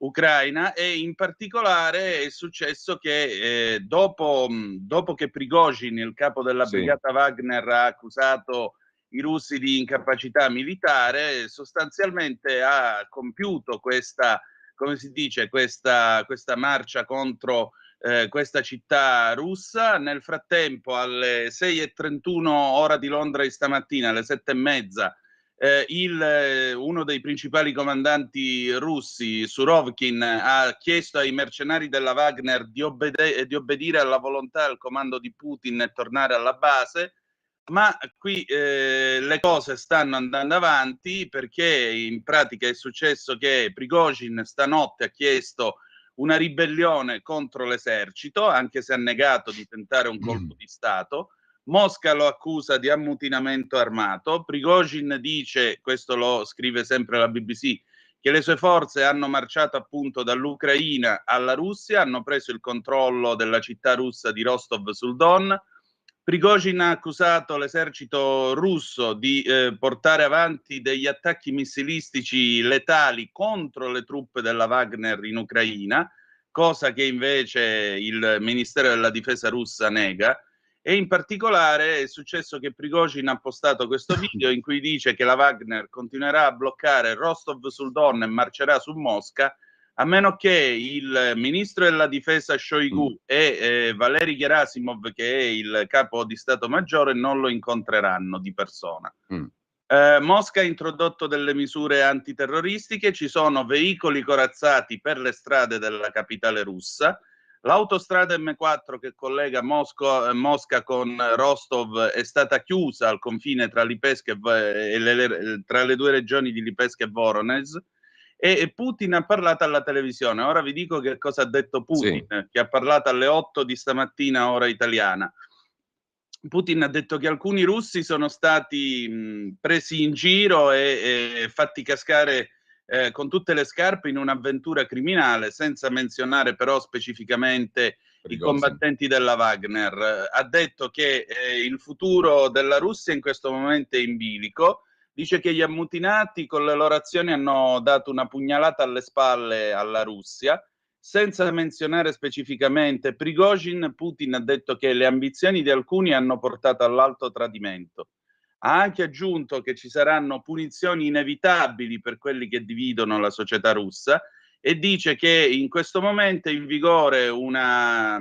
ucraina, e in particolare è successo che dopo che Prigozhin, il capo della brigata Wagner, ha accusato i russi di incapacità militare, sostanzialmente ha compiuto questa, come si dice, questa marcia contro questa città russa. Nel frattempo alle 6:31 ora di Londra di stamattina, alle 7:30, uno dei principali comandanti russi, Surovkin, ha chiesto ai mercenari della Wagner di obbedire alla volontà e al comando di Putin e tornare alla base. Ma qui le cose stanno andando avanti perché in pratica è successo che Prigozhin stanotte ha chiesto una ribellione contro l'esercito, anche se ha negato di tentare un colpo di Stato. Mosca lo accusa di ammutinamento armato. Prigozhin dice, questo lo scrive sempre la BBC, che le sue forze hanno marciato appunto dall'Ucraina alla Russia, hanno preso il controllo della città russa di Rostov sul Don. Prigozhin ha accusato l'esercito russo di portare avanti degli attacchi missilistici letali contro le truppe della Wagner in Ucraina, cosa che invece il Ministero della Difesa russa nega. E in particolare è successo che Prigozhin ha postato questo video in cui dice che la Wagner continuerà a bloccare Rostov sul Don e marcerà su Mosca, a meno che il ministro della difesa Shoigu e Valery Gerasimov, che è il capo di Stato Maggiore, non lo incontreranno di persona. Mosca ha introdotto delle misure antiterroristiche, ci sono veicoli corazzati per le strade della capitale russa. L'autostrada M4 che collega Mosca con Rostov è stata chiusa al confine tra Lipetsk tra le due regioni di Lipetsk e Voronezh, e Putin ha parlato alla televisione. Ora vi dico che cosa ha detto Putin, che ha parlato alle 8 di stamattina ora italiana. Putin ha detto che alcuni russi sono stati presi in giro e fatti cascare con tutte le scarpe in un'avventura criminale, senza menzionare però specificamente i combattenti della Wagner. Ha detto che il futuro della Russia in questo momento è in bilico. Dice che gli ammutinati con le loro azioni hanno dato una pugnalata alle spalle alla Russia, senza menzionare specificamente Prigozhin. Putin ha detto che le ambizioni di alcuni hanno portato all'alto tradimento. Ha anche aggiunto che ci saranno punizioni inevitabili per quelli che dividono la società russa, e dice che in questo momento è in vigore una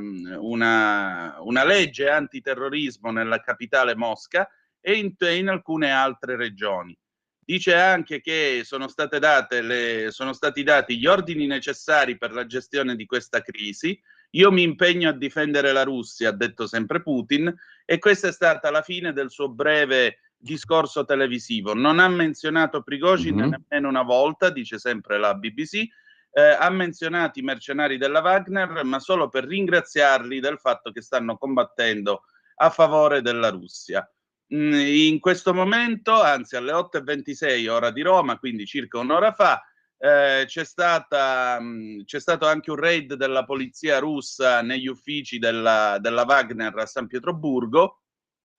legge antiterrorismo nella capitale Mosca e in alcune altre regioni. Dice anche che sono stati dati gli ordini necessari per la gestione di questa crisi. Io mi impegno a difendere la Russia, ha detto sempre Putin, e questa è stata la fine del suo breve discorso televisivo. Non ha menzionato Prigozhin nemmeno una volta, dice sempre la BBC. Ha menzionato i mercenari della Wagner, ma solo per ringraziarli del fatto che stanno combattendo a favore della Russia. In questo momento, anzi alle 8:26 ora di Roma, quindi circa un'ora fa, c'è stato anche un raid della polizia russa negli uffici della Wagner a San Pietroburgo,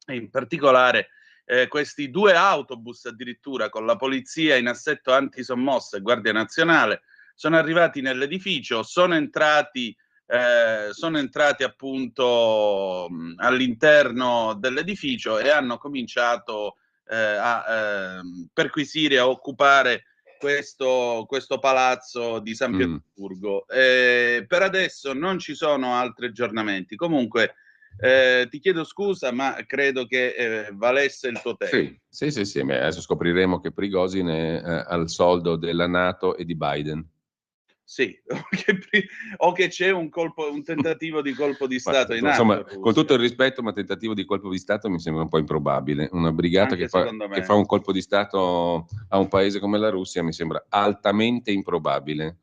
e in particolare questi 2 autobus addirittura con la polizia in assetto antisommossa e Guardia Nazionale sono arrivati nell'edificio, sono entrati appunto all'interno dell'edificio e hanno cominciato a perquisire, a occupare questo palazzo di San Pietroburgo. Per adesso non ci sono altri aggiornamenti. Comunque ti chiedo scusa, ma credo che valesse il tuo tempo. Sì. Adesso scopriremo che Prigozhin è al soldo della NATO e di Biden. Sì, o che c'è un tentativo di colpo di Stato in atto. Insomma, con tutto il rispetto, ma tentativo di colpo di Stato mi sembra un po' improbabile. Una brigata che fa un colpo di Stato a un paese come la Russia mi sembra altamente improbabile.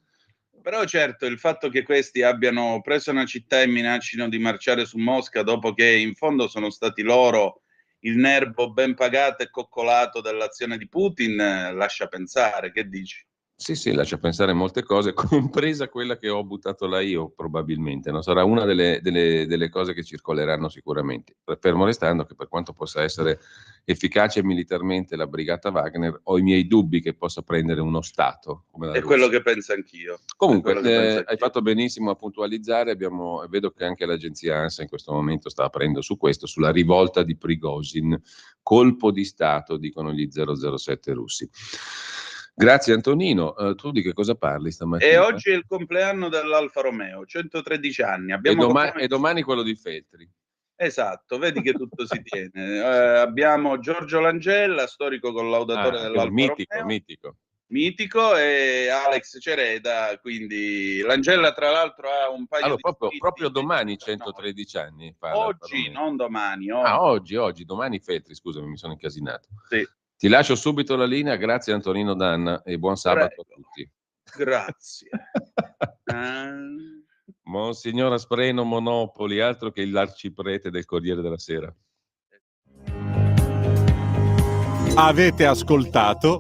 Però certo, il fatto che questi abbiano preso una città e minaccino di marciare su Mosca dopo che in fondo sono stati loro il nervo ben pagato e coccolato dell'azione di Putin, lascia pensare. Che dici? Sì, lascia pensare molte cose, compresa quella che ho buttato là io, probabilmente. No? Sarà una delle cose che circoleranno sicuramente. Fermo restando che, per quanto possa essere efficace militarmente la brigata Wagner, ho i miei dubbi che possa prendere uno Stato come la Russia. È quello che penso anch'io. Comunque, hai fatto benissimo a puntualizzare. Vedo che anche l'agenzia ANSA in questo momento sta aprendo su questo, sulla rivolta di Prigozhin. Colpo di Stato, dicono gli 007 russi. Grazie Antonino, tu di che cosa parli stamattina? E oggi è il compleanno dell'Alfa Romeo, 113 anni. E domani quello di Feltri. Esatto, vedi che tutto si tiene. Abbiamo Giorgio Langella, storico collaudatore dell'Alfa Romeo. Mitico, e Alex Cereda, quindi Langella tra l'altro ha un paio di proprio domani 113 anni fa. Oggi, non domani. Oggi, domani Feltri, scusami, mi sono incasinato. Sì. Ti lascio subito la linea, grazie Antonino Danna e buon sabato a tutti. Grazie. Monsignor Aspreno Monopoli, altro che l'arciprete del Corriere della Sera. Avete ascoltato